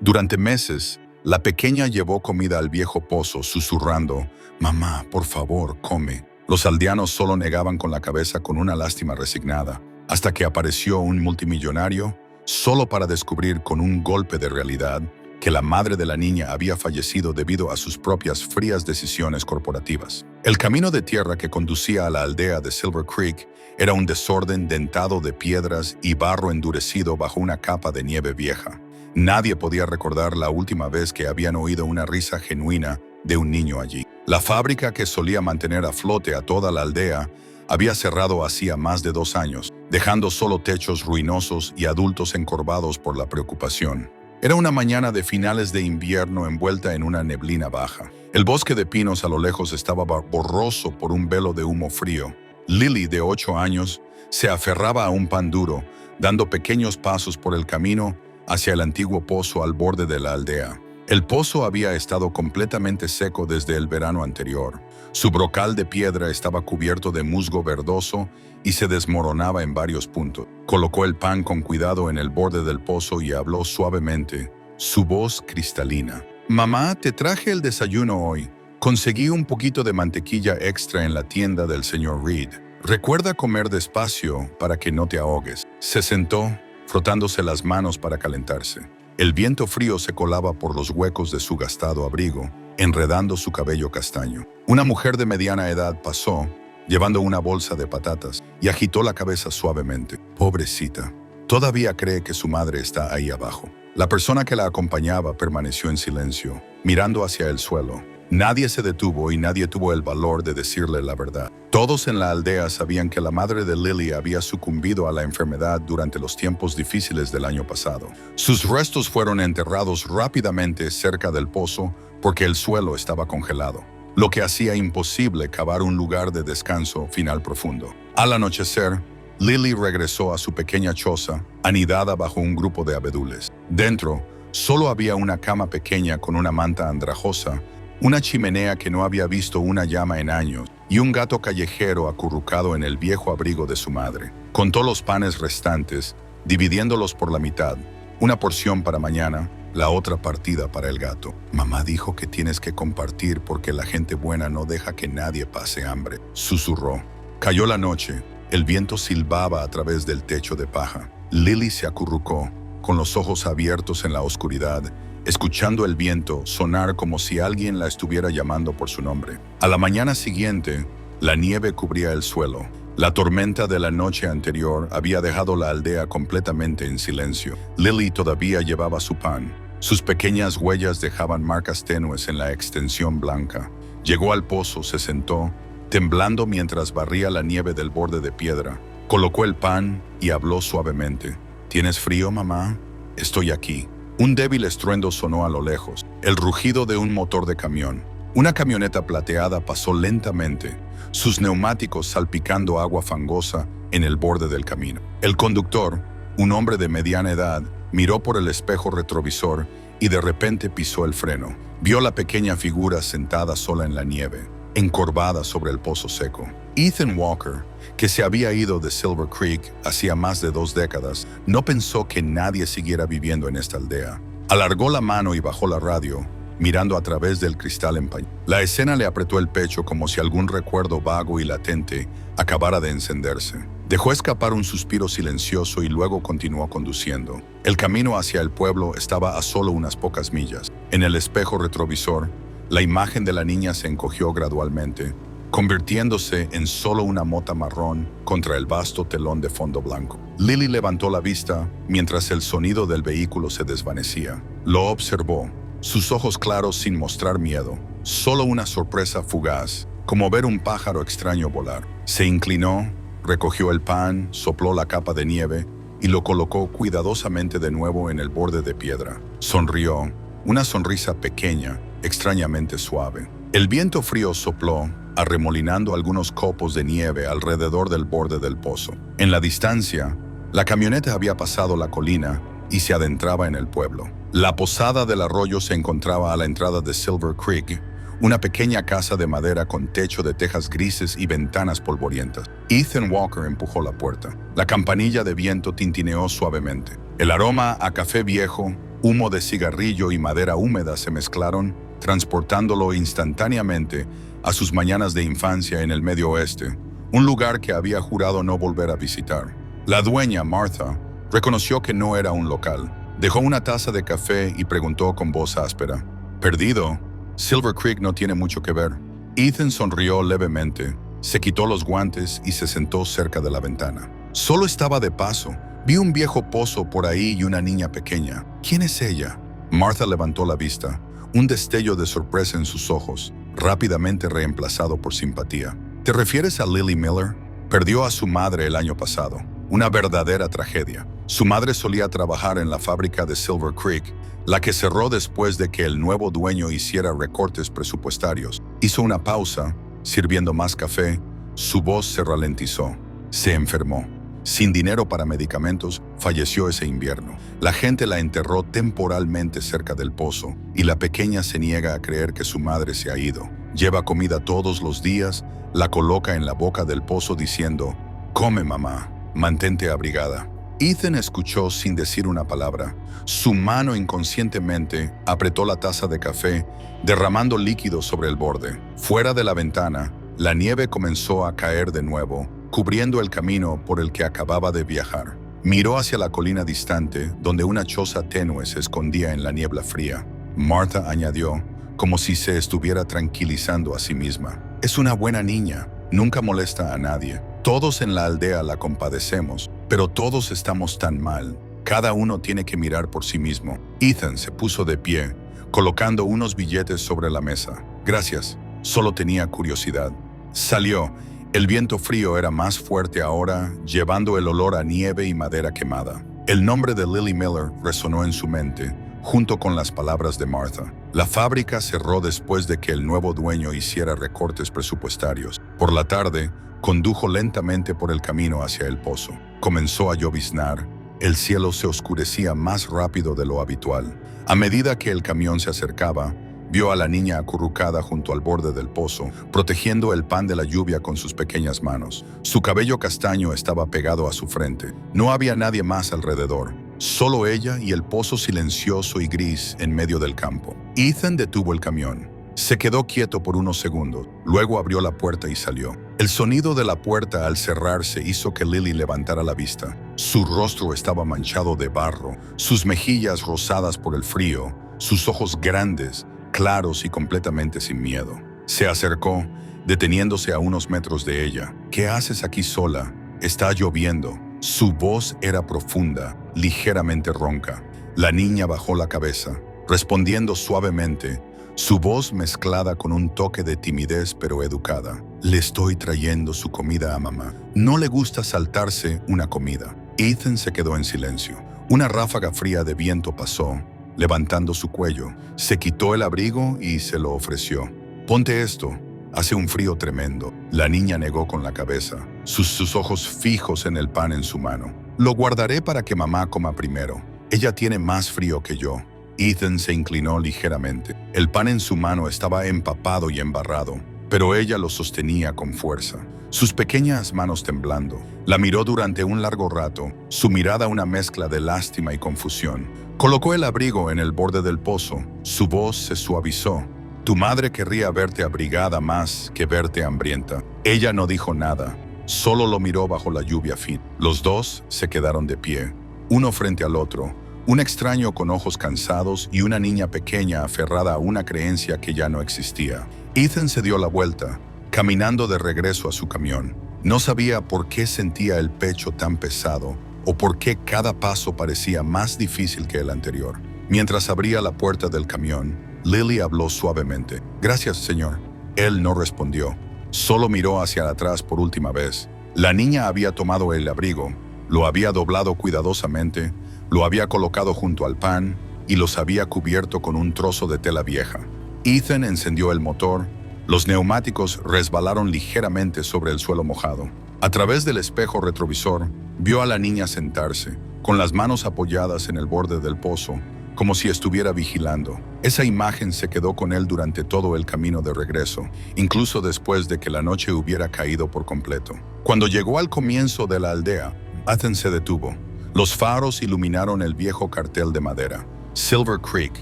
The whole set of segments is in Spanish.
Durante meses, la pequeña llevó comida al viejo pozo, susurrando, «Mamá, por favor, come». Los aldeanos solo negaban con la cabeza con una lástima resignada, hasta que apareció un multimillonario, solo para descubrir con un golpe de realidad que la madre de la niña había fallecido debido a sus propias frías decisiones corporativas. El camino de tierra que conducía a la aldea de Silver Creek era un desorden dentado de piedras y barro endurecido bajo una capa de nieve vieja. Nadie podía recordar la última vez que habían oído una risa genuina de un niño allí. La fábrica que solía mantener a flote a toda la aldea había cerrado hacía más de 2 años, dejando solo techos ruinosos y adultos encorvados por la preocupación. Era una mañana de finales de invierno envuelta en una neblina baja. El bosque de pinos a lo lejos estaba borroso por un velo de humo frío. Lily, de 8 años, se aferraba a un pan duro, dando pequeños pasos por el camino hacia el antiguo pozo al borde de la aldea. El pozo había estado completamente seco desde el verano anterior. Su brocal de piedra estaba cubierto de musgo verdoso y se desmoronaba en varios puntos. Colocó el pan con cuidado en el borde del pozo y habló suavemente, su voz cristalina. «Mamá, te traje el desayuno hoy. Conseguí un poquito de mantequilla extra en la tienda del señor Reed. Recuerda comer despacio para que no te ahogues». Se sentó, frotándose las manos para calentarse. El viento frío se colaba por los huecos de su gastado abrigo, enredando su cabello castaño. Una mujer de mediana edad pasó, llevando una bolsa de patatas, y agitó la cabeza suavemente. Pobrecita, todavía cree que su madre está ahí abajo. La persona que la acompañaba permaneció en silencio, mirando hacia el suelo. Nadie se detuvo y nadie tuvo el valor de decirle la verdad. Todos en la aldea sabían que la madre de Lily había sucumbido a la enfermedad durante los tiempos difíciles del año pasado. Sus restos fueron enterrados rápidamente cerca del pozo porque el suelo estaba congelado, lo que hacía imposible cavar un lugar de descanso final profundo. Al anochecer, Lily regresó a su pequeña choza, anidada bajo un grupo de abedules. Dentro, solo había una cama pequeña con una manta andrajosa, una chimenea que no había visto una llama en años y un gato callejero acurrucado en el viejo abrigo de su madre. Contó los panes restantes, dividiéndolos por la mitad, una porción para mañana, la otra partida para el gato. «Mamá dijo que tienes que compartir porque la gente buena no deja que nadie pase hambre», susurró. Cayó la noche, el viento silbaba a través del techo de paja. Lily se acurrucó, con los ojos abiertos en la oscuridad, escuchando el viento sonar como si alguien la estuviera llamando por su nombre. A la mañana siguiente, la nieve cubría el suelo. La tormenta de la noche anterior había dejado la aldea completamente en silencio. Lily todavía llevaba su pan. Sus pequeñas huellas dejaban marcas tenues en la extensión blanca. Llegó al pozo, se sentó, temblando mientras barría la nieve del borde de piedra. Colocó el pan y habló suavemente. «¿Tienes frío, mamá? Estoy aquí». Un débil estruendo sonó a lo lejos, el rugido de un motor de camión. Una camioneta plateada pasó lentamente, sus neumáticos salpicando agua fangosa en el borde del camino. El conductor, un hombre de mediana edad, miró por el espejo retrovisor y de repente pisó el freno. Vio la pequeña figura sentada sola en la nieve, encorvada sobre el pozo seco. Ethan Walker, que se había ido de Silver Creek hacía más de 2 décadas, no pensó que nadie siguiera viviendo en esta aldea. Alargó la mano y bajó la radio, mirando a través del cristal empañado. La escena le apretó el pecho como si algún recuerdo vago y latente acabara de encenderse. Dejó escapar un suspiro silencioso y luego continuó conduciendo. El camino hacia el pueblo estaba a solo unas pocas millas. En el espejo retrovisor, la imagen de la niña se encogió gradualmente, convirtiéndose en solo una mota marrón contra el vasto telón de fondo blanco. Lily levantó la vista mientras el sonido del vehículo se desvanecía. Lo observó, sus ojos claros sin mostrar miedo, solo una sorpresa fugaz, como ver un pájaro extraño volar. Se inclinó, recogió el pan, sopló la capa de nieve y lo colocó cuidadosamente de nuevo en el borde de piedra. Sonrió, una sonrisa pequeña, extrañamente suave. El viento frío sopló, arremolinando algunos copos de nieve alrededor del borde del pozo. En la distancia, la camioneta había pasado la colina y se adentraba en el pueblo. La posada del arroyo se encontraba a la entrada de Silver Creek, una pequeña casa de madera con techo de tejas grises y ventanas polvorientas. Ethan Walker empujó la puerta. La campanilla de viento tintineó suavemente. El aroma a café viejo, Humo de cigarrillo y madera húmeda se mezclaron, transportándolo instantáneamente a sus mañanas de infancia en el Medio Oeste, un lugar que había jurado no volver a visitar. La dueña, Martha, reconoció que no era un local. Dejó una taza de café y preguntó con voz áspera: «¿Perdido? Silver Creek no tiene mucho que ver». Ethan sonrió levemente, se quitó los guantes y se sentó cerca de la ventana. «Solo estaba de paso. Vi un viejo pozo por ahí y una niña pequeña. ¿Quién es ella?». Martha levantó la vista, un destello de sorpresa en sus ojos, rápidamente reemplazado por simpatía. «¿Te refieres a Lily Miller? Perdió a su madre el año pasado. Una verdadera tragedia. Su madre solía trabajar en la fábrica de Silver Creek, la que cerró después de que el nuevo dueño hiciera recortes presupuestarios». Hizo una pausa, sirviendo más café. Su voz se ralentizó. «Se enfermó. Sin dinero para medicamentos, falleció ese invierno. La gente la enterró temporalmente cerca del pozo y la pequeña se niega a creer que su madre se ha ido. Lleva comida todos los días, la coloca en la boca del pozo diciendo: «Come, mamá, mantente abrigada». Ethan escuchó sin decir una palabra. Su mano inconscientemente apretó la taza de café, derramando líquido sobre el borde. Fuera de la ventana, la nieve comenzó a caer de nuevo, cubriendo el camino por el que acababa de viajar. Miró hacia la colina distante, donde una choza tenue se escondía en la niebla fría. Martha añadió, como si se estuviera tranquilizando a sí misma: «Es una buena niña, nunca molesta a nadie. Todos en la aldea la compadecemos, pero todos estamos tan mal. Cada uno tiene que mirar por sí mismo». Ethan se puso de pie, colocando unos billetes sobre la mesa. «Gracias, solo tenía curiosidad». Salió. El viento frío era más fuerte ahora, llevando el olor a nieve y madera quemada. El nombre de Lily Miller resonó en su mente, junto con las palabras de Martha. La fábrica cerró después de que el nuevo dueño hiciera recortes presupuestarios. Por la tarde, condujo lentamente por el camino hacia el pozo. Comenzó a lloviznar. El cielo se oscurecía más rápido de lo habitual. A medida que el camión se acercaba, vio a la niña acurrucada junto al borde del pozo, protegiendo el pan de la lluvia con sus pequeñas manos. Su cabello castaño estaba pegado a su frente. No había nadie más alrededor, solo ella y el pozo silencioso y gris en medio del campo. Ethan detuvo el camión. Se quedó quieto por unos segundos, luego abrió la puerta y salió. El sonido de la puerta al cerrarse hizo que Lily levantara la vista. Su rostro estaba manchado de barro, sus mejillas rosadas por el frío, sus ojos grandes, claros y completamente sin miedo. Se acercó, deteniéndose a unos metros de ella. «¿Qué haces aquí sola? Está lloviendo». Su voz era profunda, ligeramente ronca. La niña bajó la cabeza, respondiendo suavemente, su voz mezclada con un toque de timidez pero educada. «Le estoy trayendo su comida a mamá. No le gusta saltarse una comida». Ethan se quedó en silencio. Una ráfaga fría de viento pasó, levantando su cuello. Se quitó el abrigo y se lo ofreció. «Ponte esto, hace un frío tremendo». La niña negó con la cabeza, sus ojos fijos en el pan en su mano. «Lo guardaré para que mamá coma primero. Ella tiene más frío que yo». Ethan se inclinó ligeramente. El pan en su mano estaba empapado y embarrado, pero ella lo sostenía con fuerza, sus pequeñas manos temblando. La miró durante un largo rato, su mirada una mezcla de lástima y confusión. Colocó el abrigo en el borde del pozo. Su voz se suavizó. «Tu madre querría verte abrigada más que verte hambrienta». Ella no dijo nada, solo lo miró bajo la lluvia fina. Los dos se quedaron de pie, uno frente al otro, un extraño con ojos cansados y una niña pequeña aferrada a una creencia que ya no existía. Ethan se dio la vuelta, caminando de regreso a su camión. No sabía por qué sentía el pecho tan pesado o por qué cada paso parecía más difícil que el anterior. Mientras abría la puerta del camión, Lily habló suavemente. «Gracias, señor». Él no respondió, solo miró hacia atrás por última vez. La niña había tomado el abrigo, lo había doblado cuidadosamente, lo había colocado junto al pan y los había cubierto con un trozo de tela vieja. Ethan encendió el motor. Los neumáticos resbalaron ligeramente sobre el suelo mojado. A través del espejo retrovisor, vio a la niña sentarse, con las manos apoyadas en el borde del pozo, como si estuviera vigilando. Esa imagen se quedó con él durante todo el camino de regreso, incluso después de que la noche hubiera caído por completo. Cuando llegó al comienzo de la aldea, Ethan se detuvo. Los faros iluminaron el viejo cartel de madera. Silver Creek.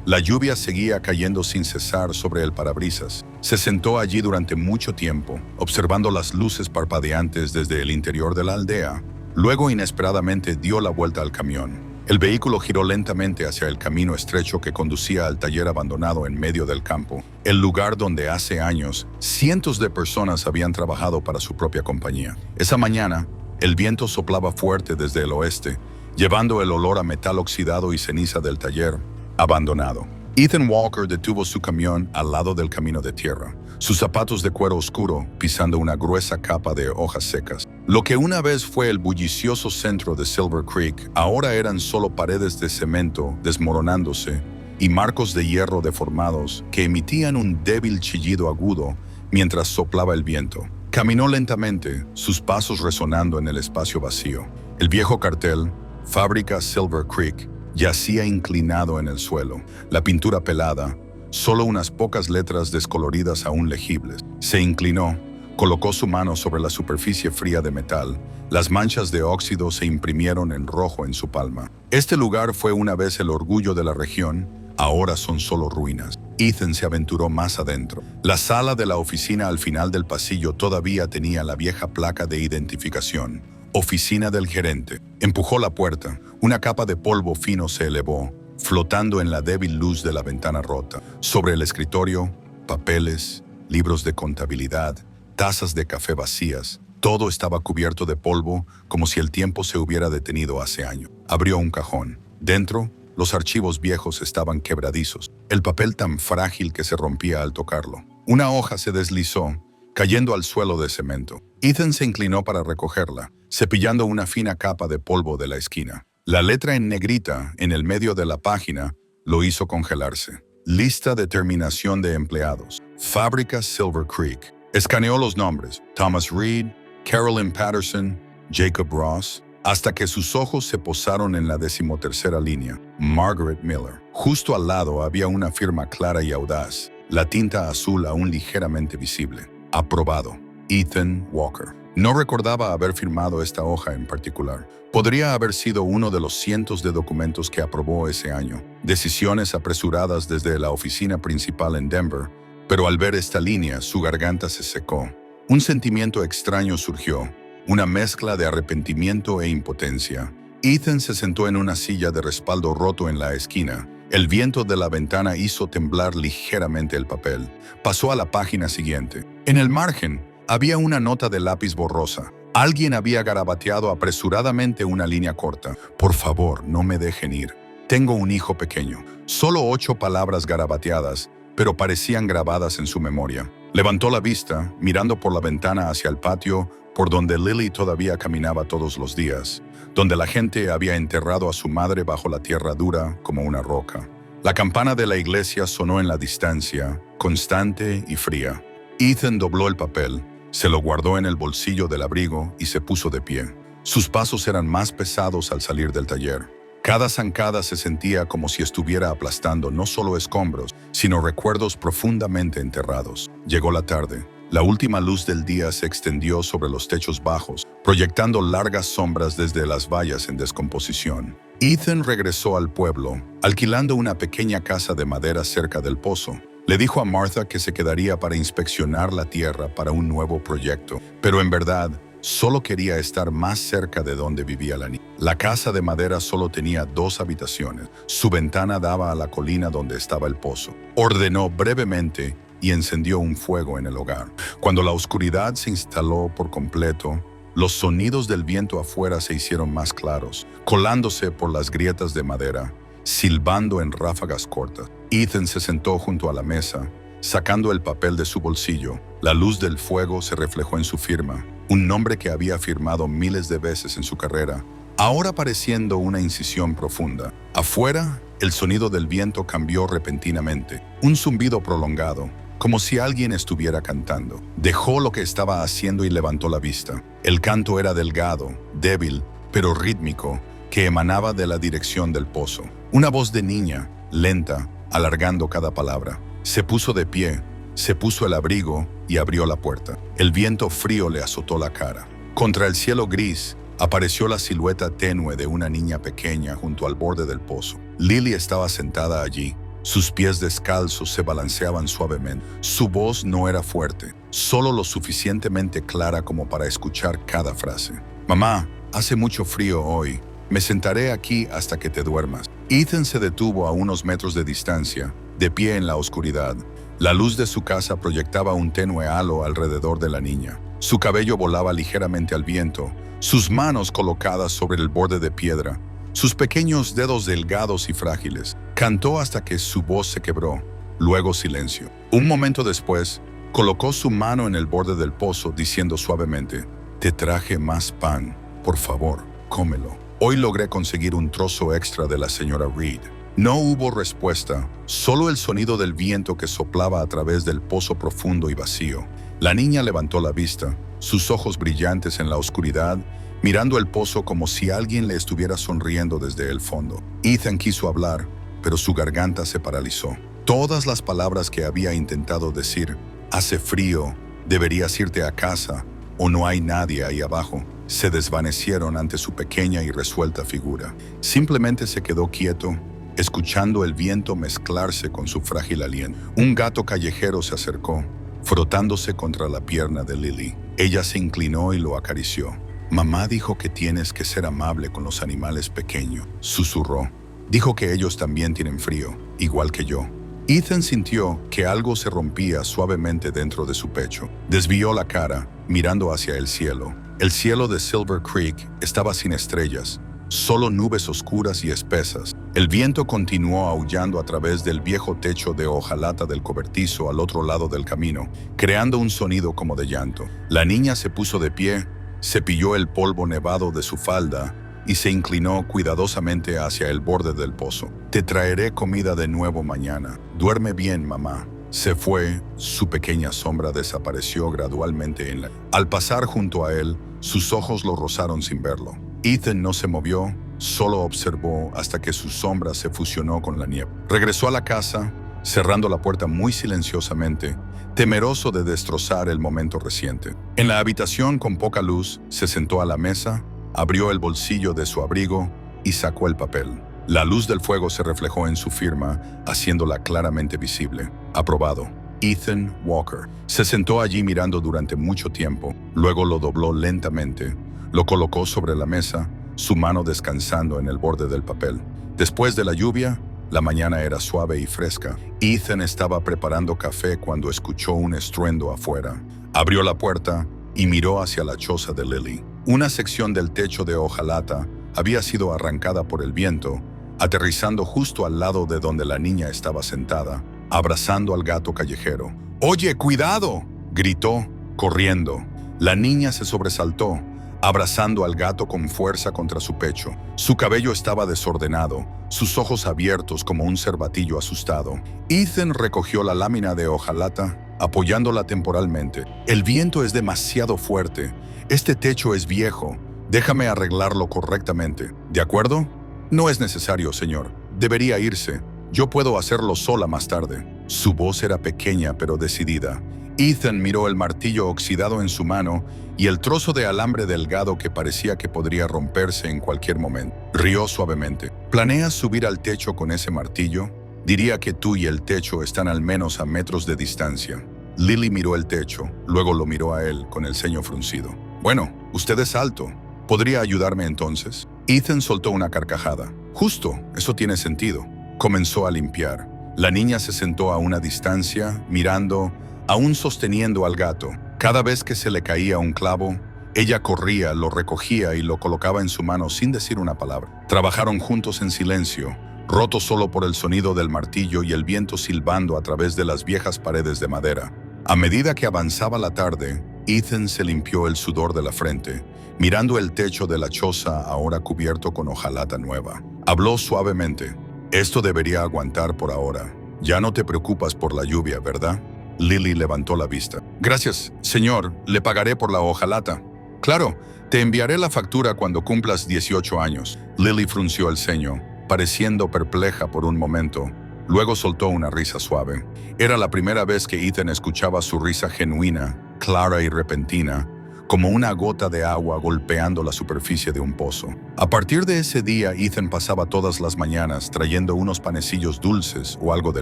La lluvia seguía cayendo sin cesar sobre el parabrisas. Se sentó allí durante mucho tiempo, observando las luces parpadeantes desde el interior de la aldea. Luego, inesperadamente, dio la vuelta al camión. El vehículo giró lentamente hacia el camino estrecho que conducía al taller abandonado en medio del campo, el lugar donde hace años cientos de personas habían trabajado para su propia compañía. Esa mañana, el viento soplaba fuerte desde el oeste, llevando el olor a metal oxidado y ceniza del taller abandonado. Ethan Walker detuvo su camión al lado del camino de tierra, sus zapatos de cuero oscuro pisando una gruesa capa de hojas secas. Lo que una vez fue el bullicioso centro de Silver Creek, ahora eran solo paredes de cemento desmoronándose y marcos de hierro deformados que emitían un débil chillido agudo mientras soplaba el viento. Caminó lentamente, sus pasos resonando en el espacio vacío. El viejo cartel, Fábrica Silver Creek, yacía inclinado en el suelo, la pintura pelada, solo unas pocas letras descoloridas aún legibles. Se inclinó, colocó su mano sobre la superficie fría de metal. Las manchas de óxido se imprimieron en rojo en su palma. Este lugar fue una vez el orgullo de la región, ahora son solo ruinas. Ethan se aventuró más adentro. La sala de la oficina al final del pasillo todavía tenía la vieja placa de identificación. Oficina del gerente. Empujó la puerta. Una capa de polvo fino se elevó, flotando en la débil luz de la ventana rota. Sobre el escritorio, papeles, libros de contabilidad, tazas de café vacías. Todo estaba cubierto de polvo, como si el tiempo se hubiera detenido hace años. Abrió un cajón. Dentro, los archivos viejos estaban quebradizos, el papel tan frágil que se rompía al tocarlo. Una hoja se deslizó, cayendo al suelo de cemento. Ethan se inclinó para recogerla, cepillando una fina capa de polvo de la esquina. La letra en negrita, en el medio de la página, lo hizo congelarse. Lista de terminación de empleados. Fábrica Silver Creek. Escaneó los nombres: Thomas Reed, Carolyn Patterson, Jacob Ross, hasta que sus ojos se posaron en la 13ª línea, Margaret Miller. Justo al lado había una firma clara y audaz, la tinta azul aún ligeramente visible. Aprobado. Ethan Walker. No recordaba haber firmado esta hoja en particular. Podría haber sido uno de los cientos de documentos que aprobó ese año, decisiones apresuradas desde la oficina principal en Denver, pero al ver esta línea, su garganta se secó. Un sentimiento extraño surgió, una mezcla de arrepentimiento e impotencia. Ethan se sentó en una silla de respaldo roto en la esquina. El viento de la ventana hizo temblar ligeramente el papel. Pasó a la página siguiente. En el margen, había una nota de lápiz borrosa. Alguien había garabateado apresuradamente una línea corta. Por favor, no me dejen ir. Tengo un hijo pequeño. Solo 8 palabras garabateadas, pero parecían grabadas en su memoria. Levantó la vista, mirando por la ventana hacia el patio, por donde Lily todavía caminaba todos los días, donde la gente había enterrado a su madre bajo la tierra dura como una roca. La campana de la iglesia sonó en la distancia, constante y fría. Ethan dobló el papel, se lo guardó en el bolsillo del abrigo y se puso de pie. Sus pasos eran más pesados al salir del taller. Cada zancada se sentía como si estuviera aplastando no solo escombros, sino recuerdos profundamente enterrados. Llegó la tarde. La última luz del día se extendió sobre los techos bajos, proyectando largas sombras desde las vallas en descomposición. Ethan regresó al pueblo, alquilando una pequeña casa de madera cerca del pozo. Le dijo a Martha que se quedaría para inspeccionar la tierra para un nuevo proyecto, pero en verdad, solo quería estar más cerca de donde vivía la niña. La casa de madera solo tenía 2 habitaciones. Su ventana daba a la colina donde estaba el pozo. Ordenó brevemente y encendió un fuego en el hogar. Cuando la oscuridad se instaló por completo, los sonidos del viento afuera se hicieron más claros, colándose por las grietas de madera, silbando en ráfagas cortas. Ethan se sentó junto a la mesa, sacando el papel de su bolsillo. La luz del fuego se reflejó en su firma, un nombre que había firmado miles de veces en su carrera, ahora pareciendo una incisión profunda. Afuera, el sonido del viento cambió repentinamente, un zumbido prolongado, como si alguien estuviera cantando. Dejó lo que estaba haciendo y levantó la vista. El canto era delgado, débil, pero rítmico, que emanaba de la dirección del pozo. Una voz de niña, lenta, alargando cada palabra. Se puso de pie, se puso el abrigo y abrió la puerta. El viento frío le azotó la cara. Contra el cielo gris, apareció la silueta tenue de una niña pequeña junto al borde del pozo. Lily estaba sentada allí. Sus pies descalzos se balanceaban suavemente. Su voz no era fuerte, solo lo suficientemente clara como para escuchar cada frase. «Mamá, hace mucho frío hoy. Me sentaré aquí hasta que te duermas». Ethan se detuvo a unos metros de distancia, de pie en la oscuridad. La luz de su casa proyectaba un tenue halo alrededor de la niña. Su cabello volaba ligeramente al viento, sus manos colocadas sobre el borde de piedra, sus pequeños dedos delgados y frágiles. Cantó hasta que su voz se quebró, luego silencio. Un momento después, colocó su mano en el borde del pozo, diciendo suavemente: «Te traje más pan, por favor, cómelo». Hoy logré conseguir un trozo extra de la señora Reed. No hubo respuesta, solo el sonido del viento que soplaba a través del pozo profundo y vacío. La niña levantó la vista, sus ojos brillantes en la oscuridad, mirando el pozo como si alguien le estuviera sonriendo desde el fondo. Ethan quiso hablar, pero su garganta se paralizó. Todas las palabras que había intentado decir, «hace frío», «deberías irte a casa» o «no hay nadie ahí abajo», se desvanecieron ante su pequeña y resuelta figura. Simplemente se quedó quieto, escuchando el viento mezclarse con su frágil aliento. Un gato callejero se acercó, frotándose contra la pierna de Lily. Ella se inclinó y lo acarició. «Mamá dijo que tienes que ser amable con los animales pequeños», susurró. «Dijo que ellos también tienen frío, igual que yo». Ethan sintió que algo se rompía suavemente dentro de su pecho. Desvió la cara, mirando hacia el cielo. El cielo de Silver Creek estaba sin estrellas, solo nubes oscuras y espesas. El viento continuó aullando a través del viejo techo de hojalata del cobertizo al otro lado del camino, creando un sonido como de llanto. La niña se puso de pie, cepilló el polvo nevado de su falda y se inclinó cuidadosamente hacia el borde del pozo. «Te traeré comida de nuevo mañana. Duerme bien, mamá». Se fue, su pequeña sombra desapareció gradualmente en la... Al pasar junto a él, sus ojos lo rozaron sin verlo. Ethan no se movió, solo observó hasta que su sombra se fusionó con la nieve. Regresó a la casa, cerrando la puerta muy silenciosamente, temeroso de destrozar el momento reciente. En la habitación con poca luz, se sentó a la mesa, abrió el bolsillo de su abrigo y sacó el papel. La luz del fuego se reflejó en su firma, haciéndola claramente visible. Aprobado. Ethan Walker. Se sentó allí mirando durante mucho tiempo, luego lo dobló lentamente, lo colocó sobre la mesa, su mano descansando en el borde del papel. Después de la lluvia, la mañana era suave y fresca. Ethan estaba preparando café cuando escuchó un estruendo afuera. Abrió la puerta y miró hacia la choza de Lily. Una sección del techo de hojalata había sido arrancada por el viento, aterrizando justo al lado de donde la niña estaba sentada, abrazando al gato callejero. «¡Oye, cuidado!», gritó, corriendo. La niña se sobresaltó, abrazando al gato con fuerza contra su pecho. Su cabello estaba desordenado, sus ojos abiertos como un cervatillo asustado. Ethan recogió la lámina de hojalata, apoyándola temporalmente. «El viento es demasiado fuerte. Este techo es viejo. Déjame arreglarlo correctamente. ¿De acuerdo?» «No es necesario, señor. Debería irse. Yo puedo hacerlo sola más tarde». Su voz era pequeña pero decidida. Ethan miró el martillo oxidado en su mano y el trozo de alambre delgado que parecía que podría romperse en cualquier momento. Rió suavemente. «¿Planeas subir al techo con ese martillo? Diría que tú y el techo están al menos a metros de distancia». Lily miró el techo, luego lo miró a él con el ceño fruncido. «Bueno, usted es alto. ¿Podría ayudarme entonces?» Ethan soltó una carcajada. «Justo, eso tiene sentido». Comenzó a limpiar. La niña se sentó a una distancia, mirando, aún sosteniendo al gato. Cada vez que se le caía un clavo, ella corría, lo recogía y lo colocaba en su mano sin decir una palabra. Trabajaron juntos en silencio, roto solo por el sonido del martillo y el viento silbando a través de las viejas paredes de madera. A medida que avanzaba la tarde, Ethan se limpió el sudor de la frente, mirando el techo de la choza ahora cubierto con hojalata nueva. Habló suavemente. «Esto debería aguantar por ahora. Ya no te preocupas por la lluvia, ¿verdad?» Lily levantó la vista. «Gracias, señor. Le pagaré por la hojalata». «Claro, te enviaré la factura cuando cumplas 18 años». Lily frunció el ceño, pareciendo perpleja por un momento. Luego soltó una risa suave. Era la primera vez que Ethan escuchaba su risa genuina, clara y repentina, como una gota de agua golpeando la superficie de un pozo. A partir de ese día, Ethan pasaba todas las mañanas trayendo unos panecillos dulces o algo de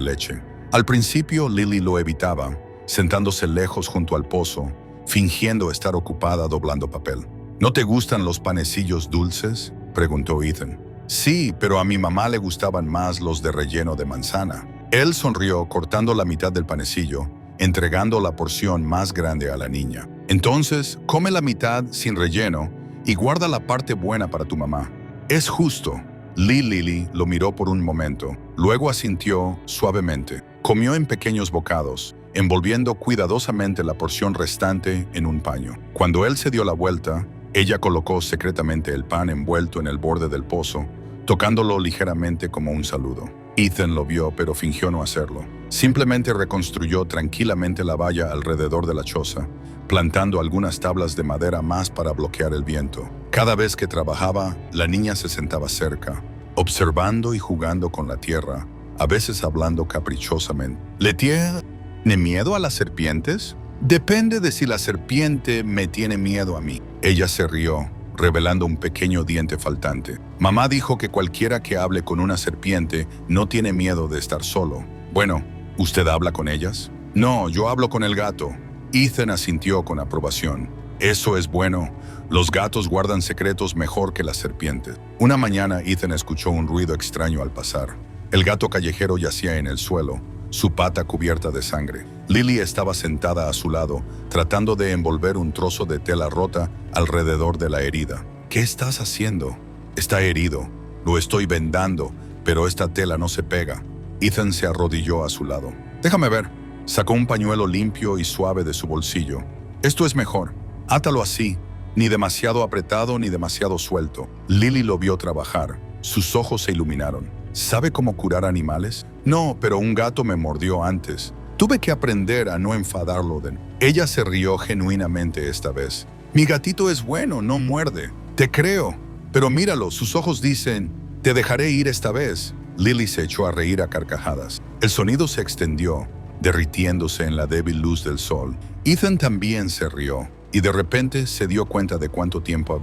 leche. Al principio, Lily lo evitaba, sentándose lejos junto al pozo, fingiendo estar ocupada doblando papel. ¿No te gustan los panecillos dulces?, preguntó Ethan. Sí, pero a mi mamá le gustaban más los de relleno de manzana. Él sonrió cortando la mitad del panecillo, entregando la porción más grande a la niña. Entonces, come la mitad sin relleno y guarda la parte buena para tu mamá. Es justo. Lily lo miró por un momento, luego asintió suavemente. Comió en pequeños bocados, envolviendo cuidadosamente la porción restante en un paño. Cuando él se dio la vuelta, ella colocó secretamente el pan envuelto en el borde del pozo, tocándolo ligeramente como un saludo. Ethan lo vio, pero fingió no hacerlo. Simplemente reconstruyó tranquilamente la valla alrededor de la choza, plantando algunas tablas de madera más para bloquear el viento. Cada vez que trabajaba, la niña se sentaba cerca, observando y jugando con la tierra, a veces hablando caprichosamente. ¿Le tiene miedo a las serpientes? Depende de si la serpiente me tiene miedo a mí. Ella se rió, revelando un pequeño diente faltante. Mamá dijo que cualquiera que hable con una serpiente no tiene miedo de estar solo. Bueno, ¿usted habla con ellas? No, yo hablo con el gato. Ethan asintió con aprobación. Eso es bueno. Los gatos guardan secretos mejor que las serpientes. Una mañana Ethan escuchó un ruido extraño al pasar. El gato callejero yacía en el suelo, su pata cubierta de sangre. Lily estaba sentada a su lado, tratando de envolver un trozo de tela rota alrededor de la herida. ¿Qué estás haciendo? Está herido. Lo estoy vendando, pero esta tela no se pega. Ethan se arrodilló a su lado. Déjame ver. Sacó un pañuelo limpio y suave de su bolsillo. Esto es mejor. Átalo así, ni demasiado apretado ni demasiado suelto. Lily lo vio trabajar. Sus ojos se iluminaron. ¿Sabe cómo curar animales? No, pero un gato me mordió antes. Tuve que aprender a no enfadarlo de nuevo. Ella se rió genuinamente esta vez. Mi gatito es bueno, no muerde. Te creo. Pero míralo, sus ojos dicen, te dejaré ir esta vez. Lily se echó a reír a carcajadas. El sonido se extendió, derritiéndose en la débil luz del sol. Ethan también se rió, y de repente se dio cuenta de cuánto tiempo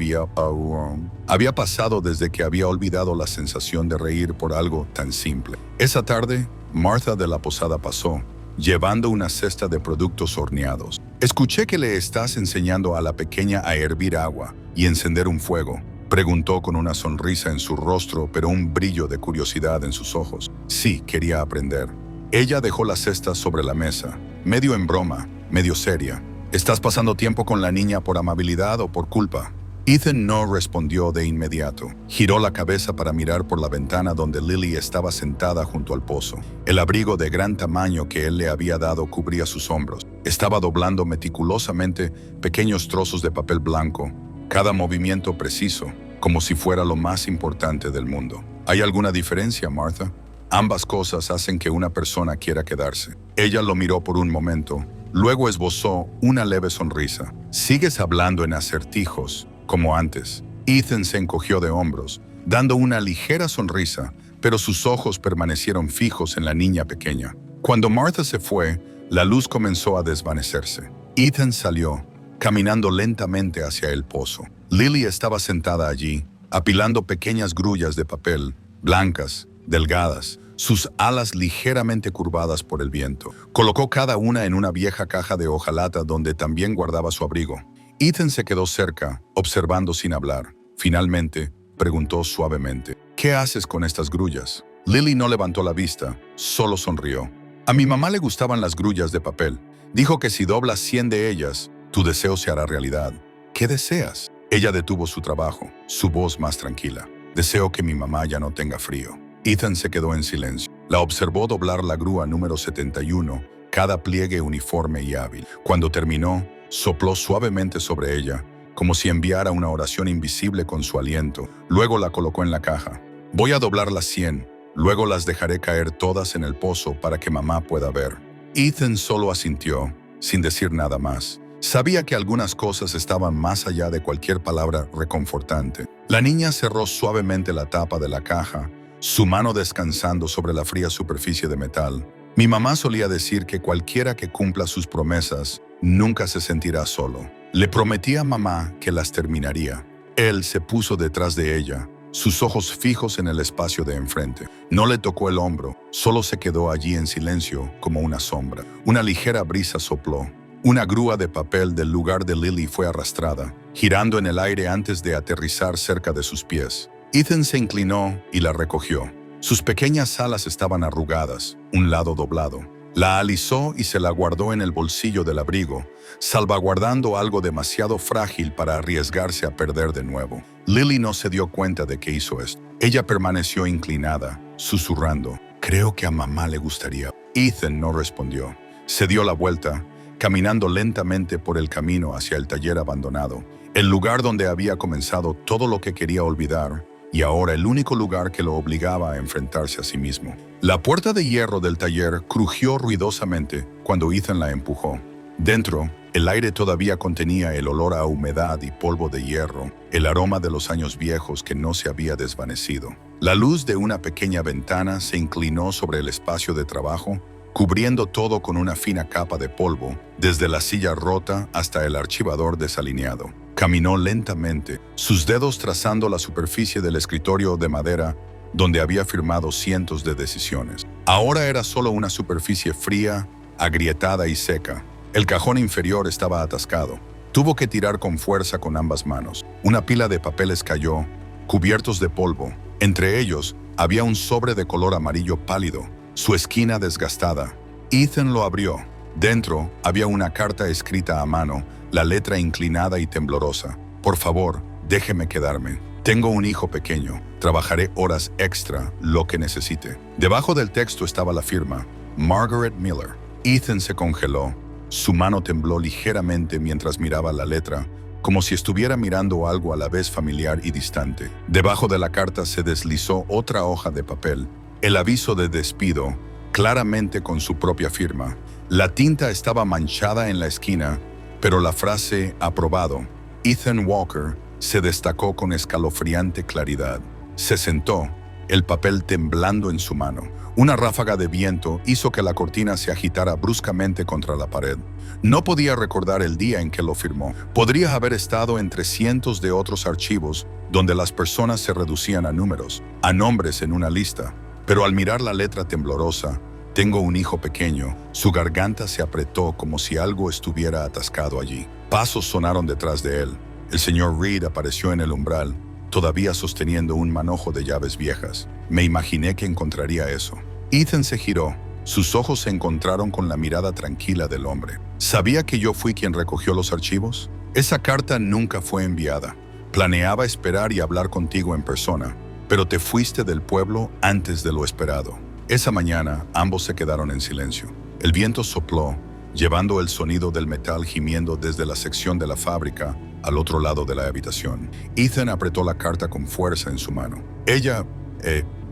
había pasado desde que había olvidado la sensación de reír por algo tan simple. Esa tarde, Martha de la posada pasó, llevando una cesta de productos horneados. Escuché que le estás enseñando a la pequeña a hervir agua y encender un fuego, preguntó con una sonrisa en su rostro, pero un brillo de curiosidad en sus ojos. Sí, quería aprender. Ella dejó la cesta sobre la mesa, medio en broma, medio seria. ¿Estás pasando tiempo con la niña por amabilidad o por culpa? Ethan no respondió de inmediato. Giró la cabeza para mirar por la ventana donde Lily estaba sentada junto al pozo. El abrigo de gran tamaño que él le había dado cubría sus hombros. Estaba doblando meticulosamente pequeños trozos de papel blanco, cada movimiento preciso, como si fuera lo más importante del mundo. ¿Hay alguna diferencia, Martha? Ambas cosas hacen que una persona quiera quedarse. Ella lo miró por un momento, luego esbozó una leve sonrisa. ¿Sigues hablando en acertijos, como antes? Ethan se encogió de hombros, dando una ligera sonrisa, pero sus ojos permanecieron fijos en la niña pequeña. Cuando Martha se fue, la luz comenzó a desvanecerse. Ethan salió, caminando lentamente hacia el pozo. Lily estaba sentada allí, apilando pequeñas grullas de papel, blancas, delgadas, sus alas ligeramente curvadas por el viento. Colocó cada una en una vieja caja de hojalata donde también guardaba su abrigo. Ethan se quedó cerca, observando sin hablar. Finalmente, preguntó suavemente, ¿qué haces con estas grullas? Lily no levantó la vista, solo sonrió. A mi mamá le gustaban las grullas de papel. Dijo que si doblas 100 de ellas, tu deseo se hará realidad. ¿Qué deseas? Ella detuvo su trabajo, su voz más tranquila. Deseo que mi mamá ya no tenga frío. Ethan se quedó en silencio. La observó doblar la grúa número 71, cada pliegue uniforme y hábil. Cuando terminó, sopló suavemente sobre ella, como si enviara una oración invisible con su aliento. Luego la colocó en la caja. Voy a doblar las 100, luego las dejaré caer todas en el pozo para que mamá pueda ver. Ethan solo asintió, sin decir nada más. Sabía que algunas cosas estaban más allá de cualquier palabra reconfortante. La niña cerró suavemente la tapa de la caja, su mano descansando sobre la fría superficie de metal. Mi mamá solía decir que cualquiera que cumpla sus promesas nunca se sentirá solo. Le prometí a mamá que las terminaría. Él se puso detrás de ella, sus ojos fijos en el espacio de enfrente. No le tocó el hombro, solo se quedó allí en silencio como una sombra. Una ligera brisa sopló. Una grúa de papel del lugar de Lily fue arrastrada, girando en el aire antes de aterrizar cerca de sus pies. Ethan se inclinó y la recogió. Sus pequeñas alas estaban arrugadas, un lado doblado. La alisó y se la guardó en el bolsillo del abrigo, salvaguardando algo demasiado frágil para arriesgarse a perder de nuevo. Lily no se dio cuenta de que hizo esto. Ella permaneció inclinada, susurrando, «Creo que a mamá le gustaría». Ethan no respondió. Se dio la vuelta, caminando lentamente por el camino hacia el taller abandonado, el lugar donde había comenzado todo lo que quería olvidar, y ahora el único lugar que lo obligaba a enfrentarse a sí mismo. La puerta de hierro del taller crujió ruidosamente cuando Ethan la empujó. Dentro, el aire todavía contenía el olor a humedad y polvo de hierro, el aroma de los años viejos que no se había desvanecido. La luz de una pequeña ventana se inclinó sobre el espacio de trabajo, cubriendo todo con una fina capa de polvo, desde la silla rota hasta el archivador desalineado. Caminó lentamente, sus dedos trazando la superficie del escritorio de madera donde había firmado cientos de decisiones. Ahora era solo una superficie fría, agrietada y seca. El cajón inferior estaba atascado. Tuvo que tirar con fuerza con ambas manos. Una pila de papeles cayó, cubiertos de polvo. Entre ellos había un sobre de color amarillo pálido, su esquina desgastada. Ethan lo abrió. Dentro había una carta escrita a mano, la letra inclinada y temblorosa. «Por favor, déjeme quedarme. Tengo un hijo pequeño. Trabajaré horas extra, lo que necesite». Debajo del texto estaba la firma, Margaret Miller. Ethan se congeló. Su mano tembló ligeramente mientras miraba la letra, como si estuviera mirando algo a la vez familiar y distante. Debajo de la carta se deslizó otra hoja de papel, el aviso de despido, claramente con su propia firma. La tinta estaba manchada en la esquina, pero la frase «aprobado» Ethan Walker se destacó con escalofriante claridad. Se sentó, el papel temblando en su mano. Una ráfaga de viento hizo que la cortina se agitara bruscamente contra la pared. No podía recordar el día en que lo firmó. Podría haber estado entre cientos de otros archivos donde las personas se reducían a números, a nombres en una lista. Pero al mirar la letra temblorosa, «Tengo un hijo pequeño», su garganta se apretó como si algo estuviera atascado allí. Pasos sonaron detrás de él. El señor Reed apareció en el umbral, todavía sosteniendo un manojo de llaves viejas. Me imaginé que encontraría eso. Ethan se giró. Sus ojos se encontraron con la mirada tranquila del hombre. ¿Sabía que yo fui quien recogió los archivos? Esa carta nunca fue enviada. Planeaba esperar y hablar contigo en persona, pero te fuiste del pueblo antes de lo esperado. Esa mañana, ambos se quedaron en silencio. El viento sopló, llevando el sonido del metal gimiendo desde la sección de la fábrica al otro lado de la habitación. Ethan apretó la carta con fuerza en su mano. Ella,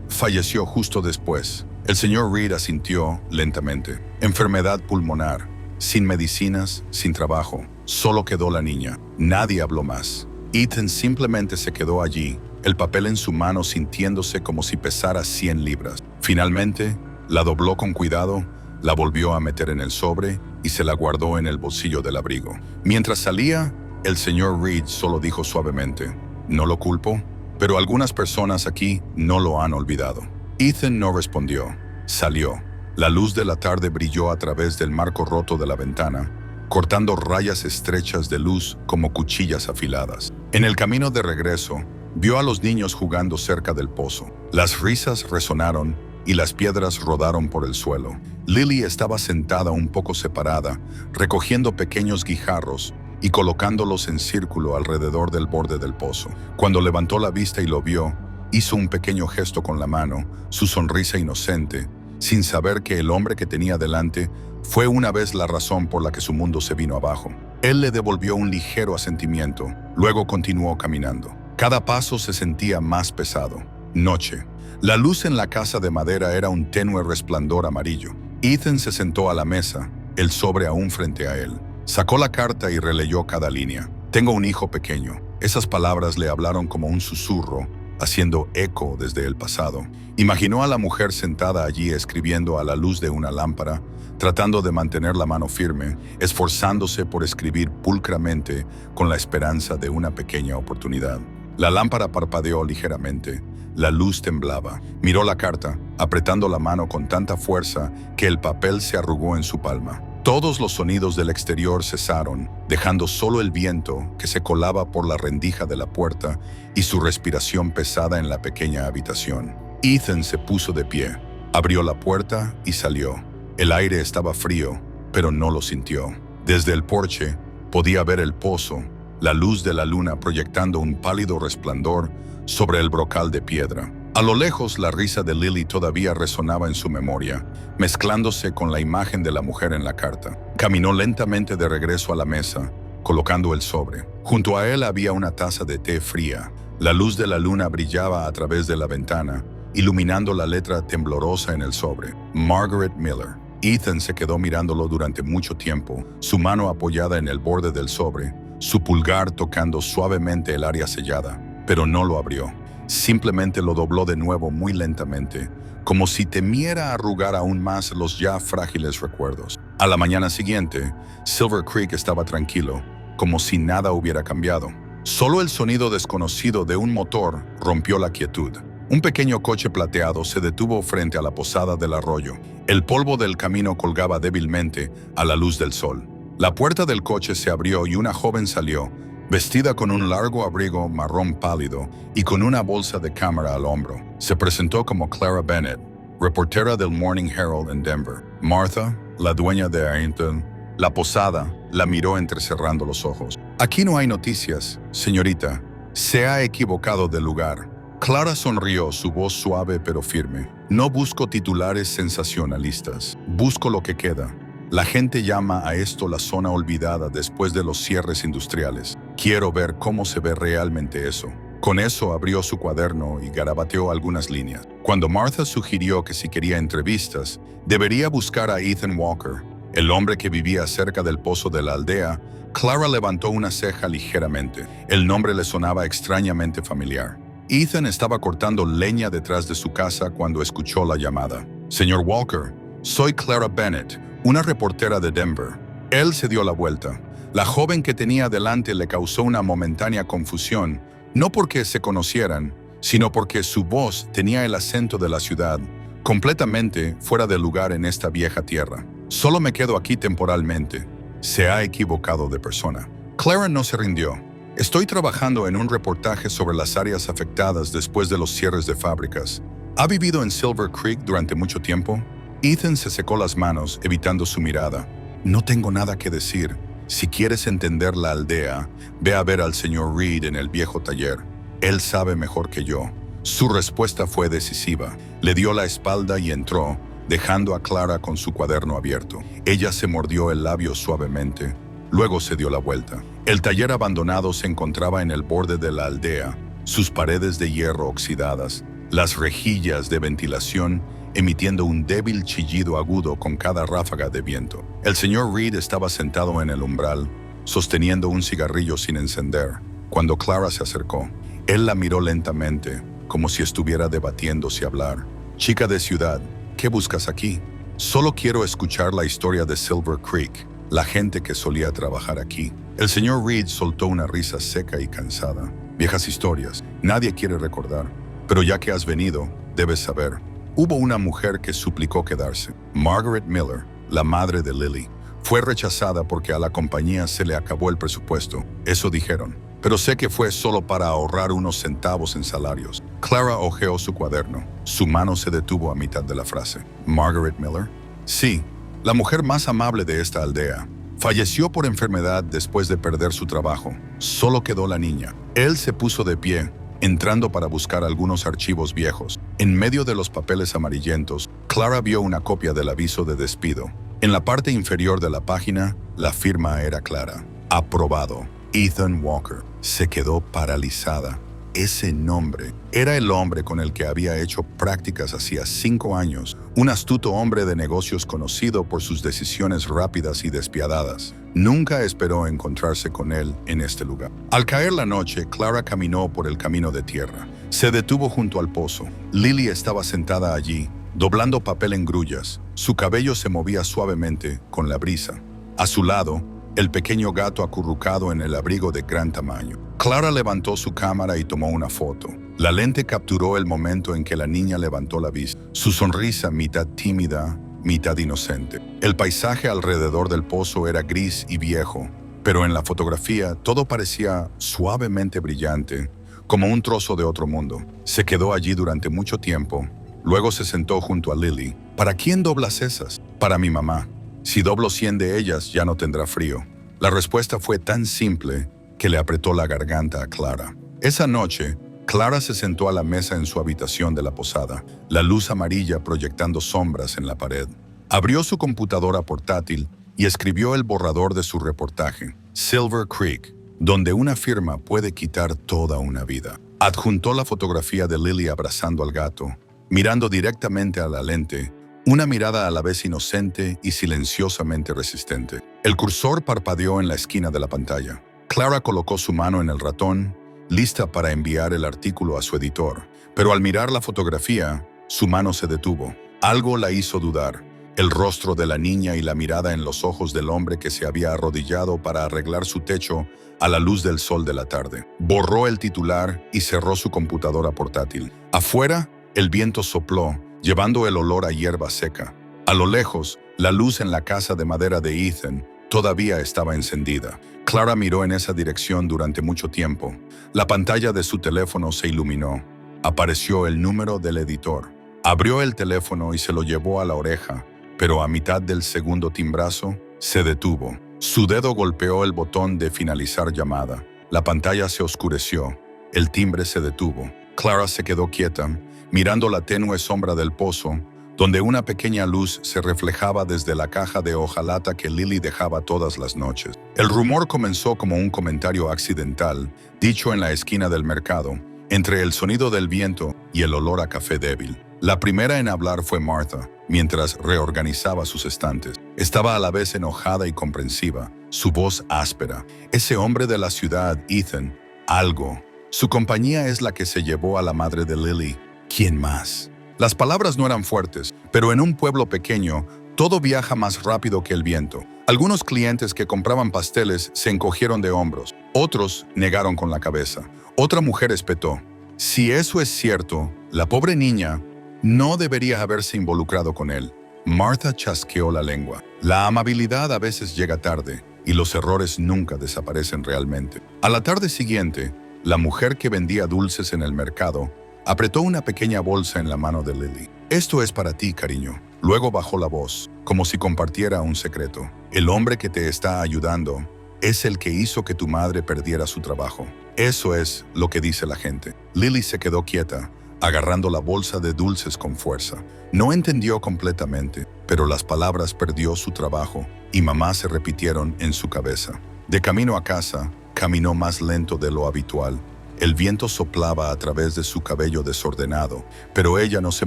falleció justo después. El señor Reed asintió lentamente. Enfermedad pulmonar, sin medicinas, sin trabajo. Solo quedó la niña. Nadie habló más. Ethan simplemente se quedó allí, el papel en su mano sintiéndose como si pesara 100 libras. Finalmente, la dobló con cuidado, la volvió a meter en el sobre y se la guardó en el bolsillo del abrigo. Mientras salía, el señor Reed solo dijo suavemente, «No lo culpo, pero algunas personas aquí no lo han olvidado». Ethan no respondió. Salió. La luz de la tarde brilló a través del marco roto de la ventana, cortando rayas estrechas de luz como cuchillas afiladas. En el camino de regreso, vio a los niños jugando cerca del pozo. Las risas resonaron y las piedras rodaron por el suelo. Lily estaba sentada un poco separada, recogiendo pequeños guijarros y colocándolos en círculo alrededor del borde del pozo. Cuando levantó la vista y lo vio, hizo un pequeño gesto con la mano, su sonrisa inocente, sin saber que el hombre que tenía delante fue una vez la razón por la que su mundo se vino abajo. Él le devolvió un ligero asentimiento, luego continuó caminando. Cada paso se sentía más pesado. Noche. La luz en la casa de madera era un tenue resplandor amarillo. Ethan se sentó a la mesa, el sobre aún frente a él. Sacó la carta y releyó cada línea. «Tengo un hijo pequeño». Esas palabras le hablaron como un susurro, haciendo eco desde el pasado. Imaginó a la mujer sentada allí escribiendo a la luz de una lámpara, tratando de mantener la mano firme, esforzándose por escribir pulcramente con la esperanza de una pequeña oportunidad. La lámpara parpadeó ligeramente. La luz temblaba. Miró la carta, apretando la mano con tanta fuerza que el papel se arrugó en su palma. Todos los sonidos del exterior cesaron, dejando solo el viento que se colaba por la rendija de la puerta y su respiración pesada en la pequeña habitación. Ethan se puso de pie, abrió la puerta y salió. El aire estaba frío, pero no lo sintió. Desde el porche podía ver el pozo, la luz de la luna proyectando un pálido resplandor sobre el brocal de piedra. A lo lejos, la risa de Lily todavía resonaba en su memoria, mezclándose con la imagen de la mujer en la carta. Caminó lentamente de regreso a la mesa, colocando el sobre. Junto a él había una taza de té fría. La luz de la luna brillaba a través de la ventana, iluminando la letra temblorosa en el sobre. Margaret Miller. Ethan se quedó mirándolo durante mucho tiempo, su mano apoyada en el borde del sobre, su pulgar tocando suavemente el área sellada, pero no lo abrió. Simplemente lo dobló de nuevo muy lentamente, como si temiera arrugar aún más los ya frágiles recuerdos. A la mañana siguiente, Silver Creek estaba tranquilo, como si nada hubiera cambiado. Solo el sonido desconocido de un motor rompió la quietud. Un pequeño coche plateado se detuvo frente a la posada del arroyo. El polvo del camino colgaba débilmente a la luz del sol. La puerta del coche se abrió y una joven salió, vestida con un largo abrigo marrón pálido y con una bolsa de cámara al hombro. Se presentó como Clara Bennett, reportera del Morning Herald en Denver. Martha, la dueña de Arrington, la posada, la miró entrecerrando los ojos. «Aquí no hay noticias, señorita. Se ha equivocado de lugar». Clara sonrió, su voz suave pero firme. «No busco titulares sensacionalistas. Busco lo que queda. La gente llama a esto la zona olvidada después de los cierres industriales. Quiero ver cómo se ve realmente eso». Con eso abrió su cuaderno y garabateó algunas líneas. Cuando Martha sugirió que si quería entrevistas, debería buscar a Ethan Walker, el hombre que vivía cerca del pozo de la aldea, Clara levantó una ceja ligeramente. El nombre le sonaba extrañamente familiar. Ethan estaba cortando leña detrás de su casa cuando escuchó la llamada. «Señor Walker, soy Clara Bennett, una reportera de Denver». Él se dio la vuelta. La joven que tenía delante le causó una momentánea confusión, no porque se conocieran, sino porque su voz tenía el acento de la ciudad, completamente fuera de lugar en esta vieja tierra. «Solo me quedo aquí temporalmente. Se ha equivocado de persona». Clara no se rindió. «Estoy trabajando en un reportaje sobre las áreas afectadas después de los cierres de fábricas. ¿Ha vivido en Silver Creek durante mucho tiempo?» Ethan se secó las manos, evitando su mirada. «No tengo nada que decir. Si quieres entender la aldea, ve a ver al señor Reed en el viejo taller. Él sabe mejor que yo». Su respuesta fue decisiva. Le dio la espalda y entró, dejando a Clara con su cuaderno abierto. Ella se mordió el labio suavemente. Luego se dio la vuelta. El taller abandonado se encontraba en el borde de la aldea, sus paredes de hierro oxidadas, las rejillas de ventilación emitiendo un débil chillido agudo con cada ráfaga de viento. El señor Reed estaba sentado en el umbral, sosteniendo un cigarrillo sin encender, cuando Clara se acercó. Él la miró lentamente, como si estuviera debatiendo si hablar. «Chica de ciudad, ¿qué buscas aquí?» «Solo quiero escuchar la historia de Silver Creek, la gente que solía trabajar aquí». El señor Reed soltó una risa seca y cansada. «Viejas historias, nadie quiere recordar. Pero ya que has venido, debes saber. Hubo una mujer que suplicó quedarse. Margaret Miller, la madre de Lily. Fue rechazada porque a la compañía se le acabó el presupuesto. Eso dijeron. Pero sé que fue solo para ahorrar unos centavos en salarios». Clara hojeó su cuaderno. Su mano se detuvo a mitad de la frase. «¿Margaret Miller?» «Sí, la mujer más amable de esta aldea. Falleció por enfermedad después de perder su trabajo. Solo quedó la niña». Él se puso de pie, entrando para buscar algunos archivos viejos. En medio de los papeles amarillentos, Clara vio una copia del aviso de despido. En la parte inferior de la página, la firma era clara. «Aprobado. Ethan Walker». Se quedó paralizada. Ese nombre era el hombre con el que había hecho prácticas hacía 5 años, un astuto hombre de negocios conocido por sus decisiones rápidas y despiadadas. Nunca esperó encontrarse con él en este lugar. Al caer la noche, Clara caminó por el camino de tierra. Se detuvo junto al pozo. Lily estaba sentada allí, doblando papel en grullas. Su cabello se movía suavemente con la brisa. A su lado, el pequeño gato acurrucado en el abrigo de gran tamaño. Clara levantó su cámara y tomó una foto. La lente capturó el momento en que la niña levantó la vista. Su sonrisa mitad tímida, mitad inocente. El paisaje alrededor del pozo era gris y viejo, pero en la fotografía todo parecía suavemente brillante, como un trozo de otro mundo. Se quedó allí durante mucho tiempo. Luego se sentó junto a Lily. ¿Para quién doblas esas? Para mi mamá. Si doblo 100 de ellas, ya no tendrá frío. La respuesta fue tan simple que le apretó la garganta a Clara. Esa noche, Clara se sentó a la mesa en su habitación de la posada, la luz amarilla proyectando sombras en la pared. Abrió su computadora portátil y escribió el borrador de su reportaje, Silver Creek, donde una firma puede quitar toda una vida. Adjuntó la fotografía de Lily abrazando al gato, mirando directamente a la lente, una mirada a la vez inocente y silenciosamente resistente. El cursor parpadeó en la esquina de la pantalla. Clara colocó su mano en el ratón, lista para enviar el artículo a su editor. Pero al mirar la fotografía, su mano se detuvo. Algo la hizo dudar. El rostro de la niña y la mirada en los ojos del hombre que se había arrodillado para arreglar su techo a la luz del sol de la tarde. Borró el titular y cerró su computadora portátil. Afuera, el viento sopló, llevando el olor a hierba seca. A lo lejos, la luz en la casa de madera de Ethan todavía estaba encendida. Clara miró en esa dirección durante mucho tiempo. La pantalla de su teléfono se iluminó. Apareció el número del editor. Abrió el teléfono y se lo llevó a la oreja, pero a mitad del segundo timbrazo, se detuvo. Su dedo golpeó el botón de finalizar llamada. La pantalla se oscureció. El timbre se detuvo. Clara se quedó quieta, mirando la tenue sombra del pozo, donde una pequeña luz se reflejaba desde la caja de hojalata que Lily dejaba todas las noches. El rumor comenzó como un comentario accidental, dicho en la esquina del mercado, entre el sonido del viento y el olor a café débil. La primera en hablar fue Martha, mientras reorganizaba sus estantes. Estaba a la vez enojada y comprensiva, su voz áspera. Ese hombre de la ciudad, Ethan, algo. Su compañía es la que se llevó a la madre de Lily. ¿Quién más? Las palabras no eran fuertes, pero en un pueblo pequeño, todo viaja más rápido que el viento. Algunos clientes que compraban pasteles se encogieron de hombros. Otros negaron con la cabeza. Otra mujer espetó. Si eso es cierto, la pobre niña no debería haberse involucrado con él. Martha chasqueó la lengua. La amabilidad a veces llega tarde y los errores nunca desaparecen realmente. A la tarde siguiente, la mujer que vendía dulces en el mercado apretó una pequeña bolsa en la mano de Lily. Esto es para ti, cariño. Luego bajó la voz, como si compartiera un secreto. El hombre que te está ayudando es el que hizo que tu madre perdiera su trabajo. Eso es lo que dice la gente. Lily se quedó quieta, agarrando la bolsa de dulces con fuerza. No entendió completamente, pero las palabras perdió su trabajo y mamá se repitieron en su cabeza. De camino a casa, caminó más lento de lo habitual. El viento soplaba a través de su cabello desordenado, pero ella no se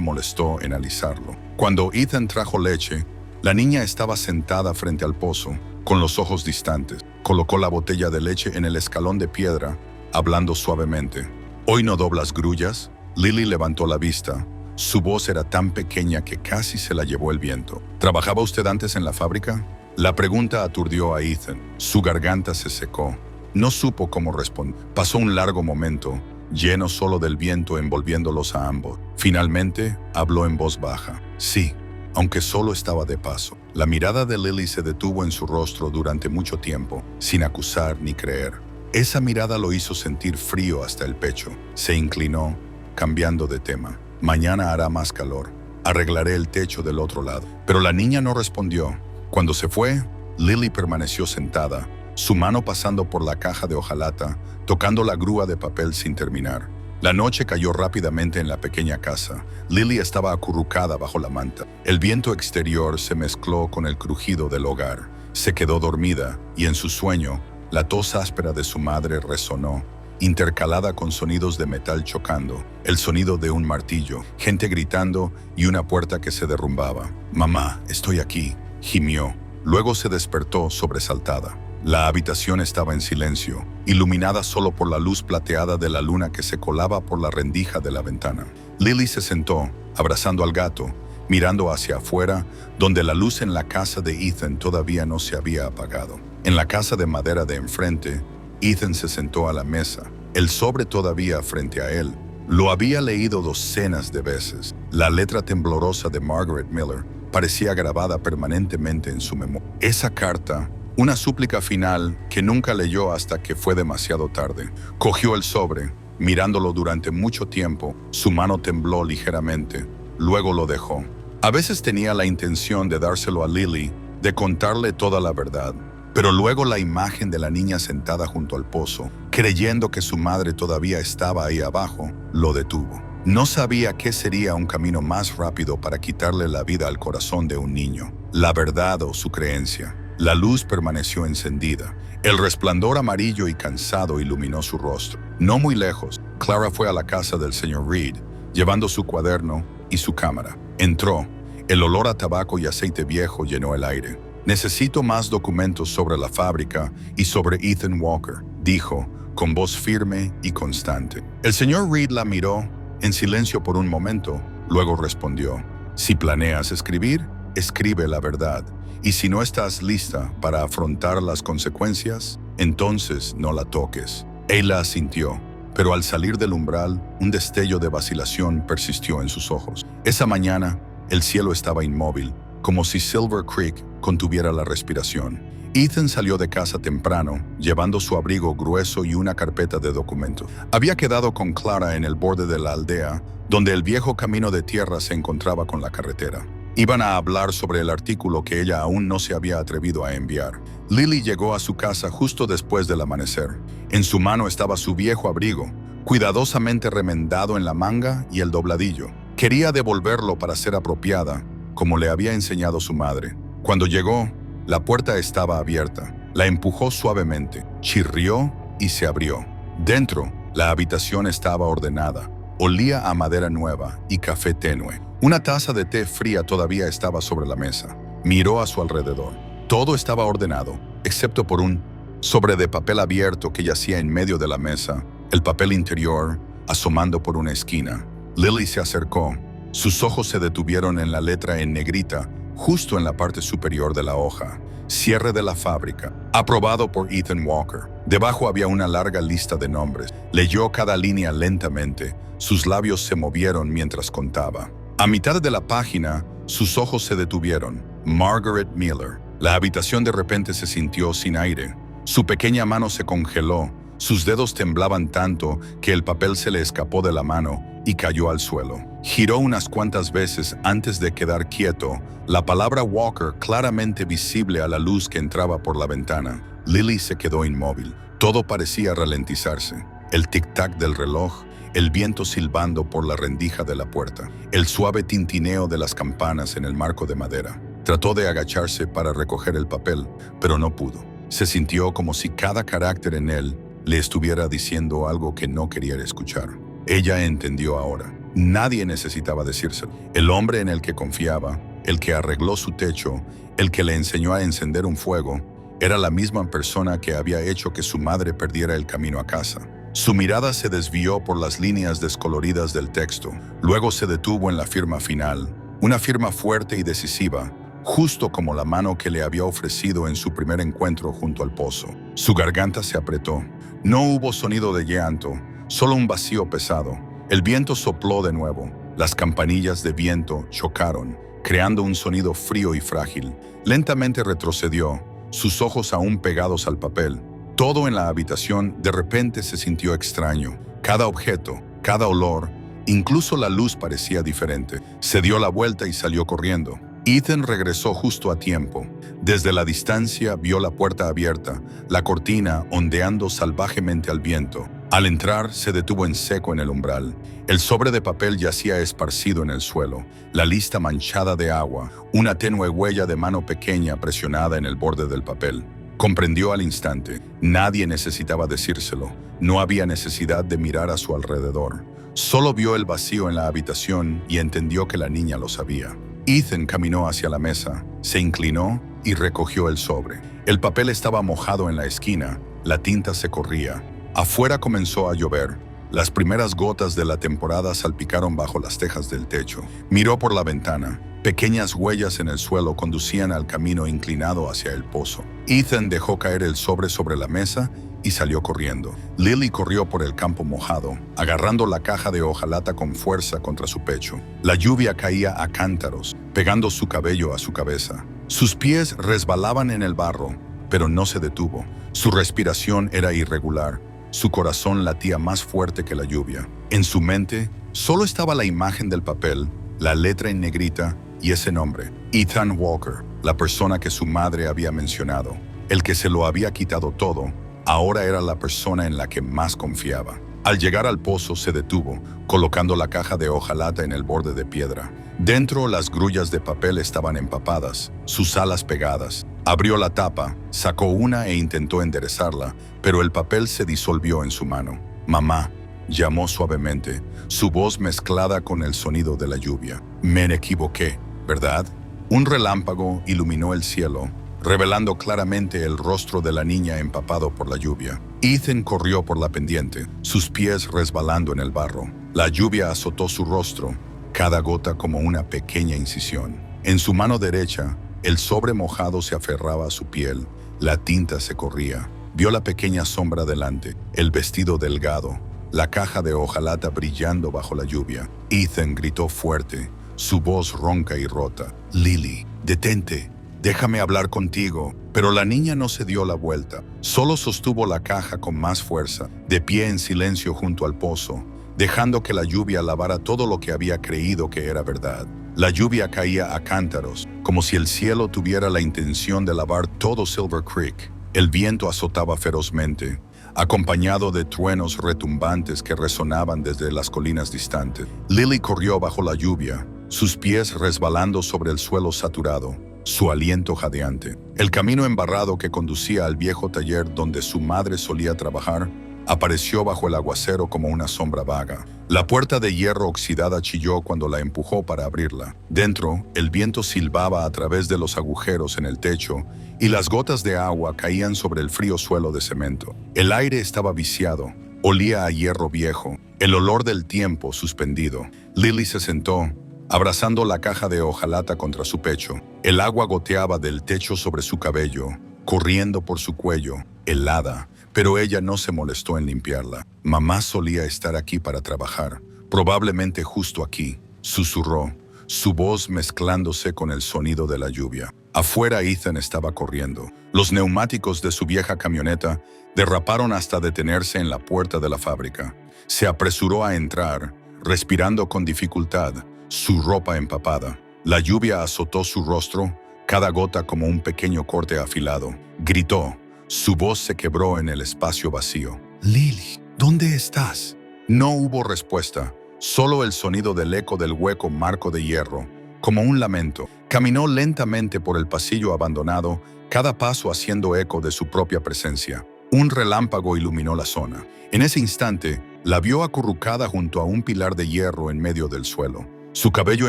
molestó en alisarlo. Cuando Ethan trajo leche, la niña estaba sentada frente al pozo, con los ojos distantes. Colocó la botella de leche en el escalón de piedra, hablando suavemente. ¿Hoy no doblas grullas? Lily levantó la vista. Su voz era tan pequeña que casi se la llevó el viento. ¿Trabajaba usted antes en la fábrica? La pregunta aturdió a Ethan. Su garganta se secó. No supo cómo responder. Pasó un largo momento, lleno solo del viento envolviéndolos a ambos. Finalmente, habló en voz baja. Sí, aunque solo estaba de paso. La mirada de Lily se detuvo en su rostro durante mucho tiempo, sin acusar ni creer. Esa mirada lo hizo sentir frío hasta el pecho. Se inclinó, cambiando de tema. Mañana hará más calor. Arreglaré el techo del otro lado. Pero la niña no respondió. Cuando se fue, Lily permaneció sentada, su mano pasando por la caja de hojalata, tocando la grúa de papel sin terminar. La noche cayó rápidamente en la pequeña casa. Lily estaba acurrucada bajo la manta. El viento exterior se mezcló con el crujido del hogar. Se quedó dormida y en su sueño, la tos áspera de su madre resonó, intercalada con sonidos de metal chocando, el sonido de un martillo, gente gritando y una puerta que se derrumbaba. «Mamá, estoy aquí», gimió. Luego se despertó sobresaltada. La habitación estaba en silencio, iluminada solo por la luz plateada de la luna que se colaba por la rendija de la ventana. Lily se sentó, abrazando al gato, mirando hacia afuera, donde la luz en la casa de Ethan todavía no se había apagado. En la casa de madera de enfrente, Ethan se sentó a la mesa, el sobre todavía frente a él. Lo había leído docenas de veces. La letra temblorosa de Margaret Miller parecía grabada permanentemente en su memoria. Esa carta, una súplica final que nunca leyó hasta que fue demasiado tarde. Cogió el sobre, mirándolo durante mucho tiempo. Su mano tembló ligeramente, luego lo dejó. A veces tenía la intención de dárselo a Lily, de contarle toda la verdad, pero luego la imagen de la niña sentada junto al pozo, creyendo que su madre todavía estaba ahí abajo, lo detuvo. No sabía qué sería un camino más rápido para quitarle la vida al corazón de un niño, la verdad o su creencia. La luz permaneció encendida. El resplandor amarillo y cansado iluminó su rostro. No muy lejos, Clara fue a la casa del señor Reed, llevando su cuaderno y su cámara. Entró. El olor a tabaco y aceite viejo llenó el aire. «Necesito más documentos sobre la fábrica y sobre Ethan Walker», dijo, con voz firme y constante. El señor Reed la miró en silencio por un momento, luego respondió: «Si planeas escribir, escribe la verdad. Y si no estás lista para afrontar las consecuencias, entonces no la toques». Ella asintió, pero al salir del umbral, un destello de vacilación persistió en sus ojos. Esa mañana, el cielo estaba inmóvil, como si Silver Creek contuviera la respiración. Ethan salió de casa temprano, llevando su abrigo grueso y una carpeta de documentos. Había quedado con Clara en el borde de la aldea, donde el viejo camino de tierra se encontraba con la carretera. Iban a hablar sobre el artículo que ella aún no se había atrevido a enviar. Lily llegó a su casa justo después del amanecer. En su mano estaba su viejo abrigo, cuidadosamente remendado en la manga y el dobladillo. Quería devolverlo para ser apropiada, como le había enseñado su madre. Cuando llegó, la puerta estaba abierta. La empujó suavemente, chirrió y se abrió. Dentro, la habitación estaba ordenada. Olía a madera nueva y café tenue. Una taza de té fría todavía estaba sobre la mesa. Miró a su alrededor. Todo estaba ordenado, excepto por un sobre de papel abierto que yacía en medio de la mesa, el papel interior asomando por una esquina. Lily se acercó. Sus ojos se detuvieron en la letra en negrita, justo en la parte superior de la hoja. Cierre de la fábrica. Aprobado por Ethan Walker. Debajo había una larga lista de nombres. Leyó cada línea lentamente. Sus labios se movieron mientras contaba. A mitad de la página, sus ojos se detuvieron. Margaret Miller. La habitación de repente se sintió sin aire. Su pequeña mano se congeló. Sus dedos temblaban tanto que el papel se le escapó de la mano y cayó al suelo. Giró unas cuantas veces antes de quedar quieto, la palabra Walker claramente visible a la luz que entraba por la ventana. Lily se quedó inmóvil. Todo parecía ralentizarse. El tic-tac del reloj, el viento silbando por la rendija de la puerta, el suave tintineo de las campanas en el marco de madera. Trató de agacharse para recoger el papel, pero no pudo. Se sintió como si cada carácter en él le estuviera diciendo algo que no quería escuchar. Ella entendió ahora. Nadie necesitaba decírselo. El hombre en el que confiaba, el que arregló su techo, el que le enseñó a encender un fuego, era la misma persona que había hecho que su madre perdiera el camino a casa. Su mirada se desvió por las líneas descoloridas del texto. Luego se detuvo en la firma final, una firma fuerte y decisiva, justo como la mano que le había ofrecido en su primer encuentro junto al pozo. Su garganta se apretó. No hubo sonido de llanto, solo un vacío pesado. El viento sopló de nuevo. Las campanillas de viento chocaron, creando un sonido frío y frágil. Lentamente retrocedió, sus ojos aún pegados al papel. Todo en la habitación de repente se sintió extraño. Cada objeto, cada olor, incluso la luz parecía diferente. Se dio la vuelta y salió corriendo. Ethan regresó justo a tiempo. Desde la distancia vio la puerta abierta, la cortina ondeando salvajemente al viento. Al entrar, se detuvo en seco en el umbral. El sobre de papel yacía esparcido en el suelo, la lista manchada de agua, una tenue huella de mano pequeña presionada en el borde del papel. Comprendió al instante. Nadie necesitaba decírselo. No había necesidad de mirar a su alrededor. Solo vio el vacío en la habitación y entendió que la niña lo sabía. Ethan caminó hacia la mesa, se inclinó y recogió el sobre. El papel estaba mojado en la esquina, la tinta se corría. Afuera comenzó a llover. Las primeras gotas de la temporada salpicaron bajo las tejas del techo. Miró por la ventana. Pequeñas huellas en el suelo conducían al camino inclinado hacia el pozo. Ethan dejó caer el sobre la mesa y salió corriendo. Lily corrió por el campo mojado, agarrando la caja de hojalata con fuerza contra su pecho. La lluvia caía a cántaros, pegando su cabello a su cabeza. Sus pies resbalaban en el barro, pero no se detuvo. Su respiración era irregular. Su corazón latía más fuerte que la lluvia. En su mente solo estaba la imagen del papel, la letra en negrita y ese nombre, Ethan Walker, la persona que su madre había mencionado. El que se lo había quitado todo, ahora era la persona en la que más confiaba. Al llegar al pozo se detuvo, colocando la caja de hojalata en el borde de piedra. Dentro las grullas de papel estaban empapadas, sus alas pegadas. Abrió la tapa, sacó una e intentó enderezarla, pero el papel se disolvió en su mano. «Mamá», llamó suavemente, su voz mezclada con el sonido de la lluvia. «Me equivoqué, ¿verdad?» Un relámpago iluminó el cielo, revelando claramente el rostro de la niña empapado por la lluvia. Ethan corrió por la pendiente, sus pies resbalando en el barro. La lluvia azotó su rostro, cada gota como una pequeña incisión. En su mano derecha, el sobre mojado se aferraba a su piel, la tinta se corría. Vio la pequeña sombra delante, el vestido delgado, la caja de hojalata brillando bajo la lluvia. Ethan gritó fuerte, su voz ronca y rota. «Lily, detente. Déjame hablar contigo». Pero la niña no se dio la vuelta, solo sostuvo la caja con más fuerza, de pie en silencio junto al pozo, dejando que la lluvia lavara todo lo que había creído que era verdad. La lluvia caía a cántaros, como si el cielo tuviera la intención de lavar todo Silver Creek. El viento azotaba ferozmente, acompañado de truenos retumbantes que resonaban desde las colinas distantes. Lily corrió bajo la lluvia, sus pies resbalando sobre el suelo saturado, su aliento jadeante. El camino embarrado que conducía al viejo taller donde su madre solía trabajar apareció bajo el aguacero como una sombra vaga. La puerta de hierro oxidada chilló cuando la empujó para abrirla. Dentro, el viento silbaba a través de los agujeros en el techo y las gotas de agua caían sobre el frío suelo de cemento. El aire estaba viciado, olía a hierro viejo, el olor del tiempo suspendido. Lily se sentó, abrazando la caja de hojalata contra su pecho. El agua goteaba del techo sobre su cabello, corriendo por su cuello, helada, pero ella no se molestó en limpiarla. «Mamá solía estar aquí para trabajar, probablemente justo aquí», susurró, su voz mezclándose con el sonido de la lluvia. Afuera Ethan estaba corriendo. Los neumáticos de su vieja camioneta derraparon hasta detenerse en la puerta de la fábrica. Se apresuró a entrar, respirando con dificultad, su ropa empapada. La lluvia azotó su rostro, cada gota como un pequeño corte afilado. Gritó, su voz se quebró en el espacio vacío. «Lily, ¿dónde estás?» No hubo respuesta, solo el sonido del eco del hueco marco de hierro, como un lamento. Caminó lentamente por el pasillo abandonado, cada paso haciendo eco de su propia presencia. Un relámpago iluminó la zona. En ese instante, la vio acurrucada junto a un pilar de hierro en medio del suelo. Su cabello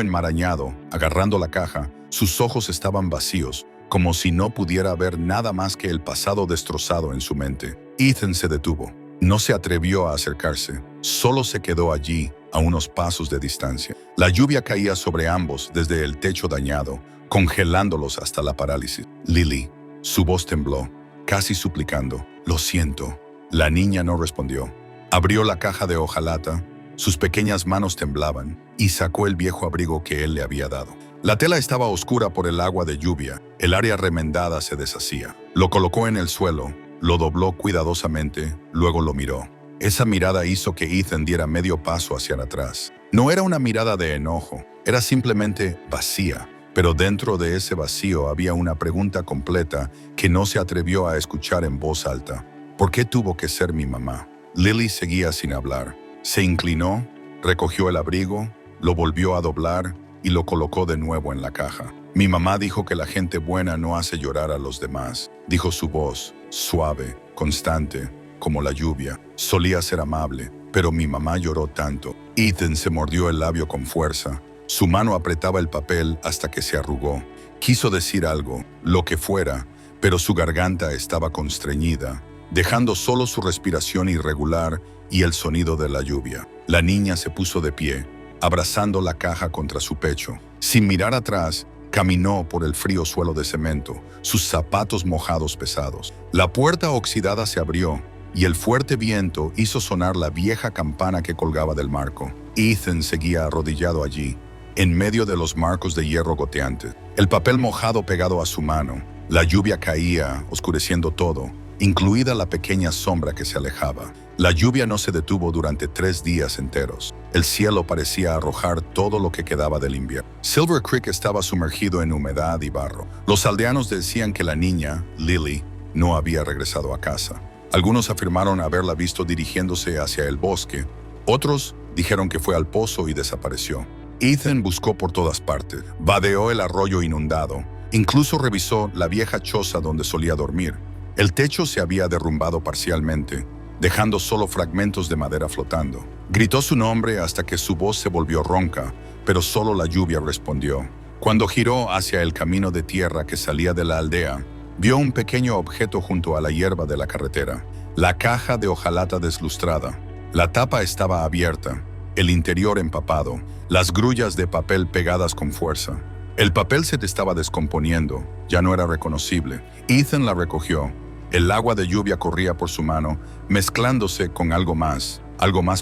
enmarañado, agarrando la caja, sus ojos estaban vacíos, como si no pudiera ver nada más que el pasado destrozado en su mente. Ethan se detuvo. No se atrevió a acercarse, solo se quedó allí, a unos pasos de distancia. La lluvia caía sobre ambos desde el techo dañado, congelándolos hasta la parálisis. «Lily», su voz tembló, casi suplicando. «Lo siento». La niña no respondió. Abrió la caja de hojalata, sus pequeñas manos temblaban, y sacó el viejo abrigo que él le había dado. La tela estaba oscura por el agua de lluvia, el área remendada se deshacía. Lo colocó en el suelo, lo dobló cuidadosamente, luego lo miró. Esa mirada hizo que Ethan diera medio paso hacia atrás. No era una mirada de enojo, era simplemente vacía, pero dentro de ese vacío había una pregunta completa que no se atrevió a escuchar en voz alta. ¿Por qué tuvo que ser mi mamá? Lily seguía sin hablar. Se inclinó, recogió el abrigo, lo volvió a doblar y lo colocó de nuevo en la caja. «Mi mamá dijo que la gente buena no hace llorar a los demás», dijo su voz, suave, constante, como la lluvia. «Solía ser amable, pero mi mamá lloró tanto». Ethan se mordió el labio con fuerza. Su mano apretaba el papel hasta que se arrugó. Quiso decir algo, lo que fuera, pero su garganta estaba constreñida, dejando solo su respiración irregular y el sonido de la lluvia. La niña se puso de pie, abrazando la caja contra su pecho. Sin mirar atrás, caminó por el frío suelo de cemento, sus zapatos mojados pesados. La puerta oxidada se abrió y el fuerte viento hizo sonar la vieja campana que colgaba del marco. Ethan seguía arrodillado allí, en medio de los marcos de hierro goteantes, el papel mojado pegado a su mano. La lluvia caía, oscureciendo todo, incluida la pequeña sombra que se alejaba. La lluvia no se detuvo durante 3 días enteros. El cielo parecía arrojar todo lo que quedaba del invierno. Silver Creek estaba sumergido en humedad y barro. Los aldeanos decían que la niña, Lily, no había regresado a casa. Algunos afirmaron haberla visto dirigiéndose hacia el bosque. Otros dijeron que fue al pozo y desapareció. Ethan buscó por todas partes. Vadeó el arroyo inundado. Incluso revisó la vieja choza donde solía dormir. El techo se había derrumbado parcialmente, dejando solo fragmentos de madera flotando. Gritó su nombre hasta que su voz se volvió ronca, pero solo la lluvia respondió. Cuando giró hacia el camino de tierra que salía de la aldea, vio un pequeño objeto junto a la hierba de la carretera. La caja de hojalata deslustrada. La tapa estaba abierta, el interior empapado, las grullas de papel pegadas con fuerza. El papel se estaba descomponiendo, ya no era reconocible. Ethan la recogió. El agua de lluvia corría por su mano, mezclándose con algo más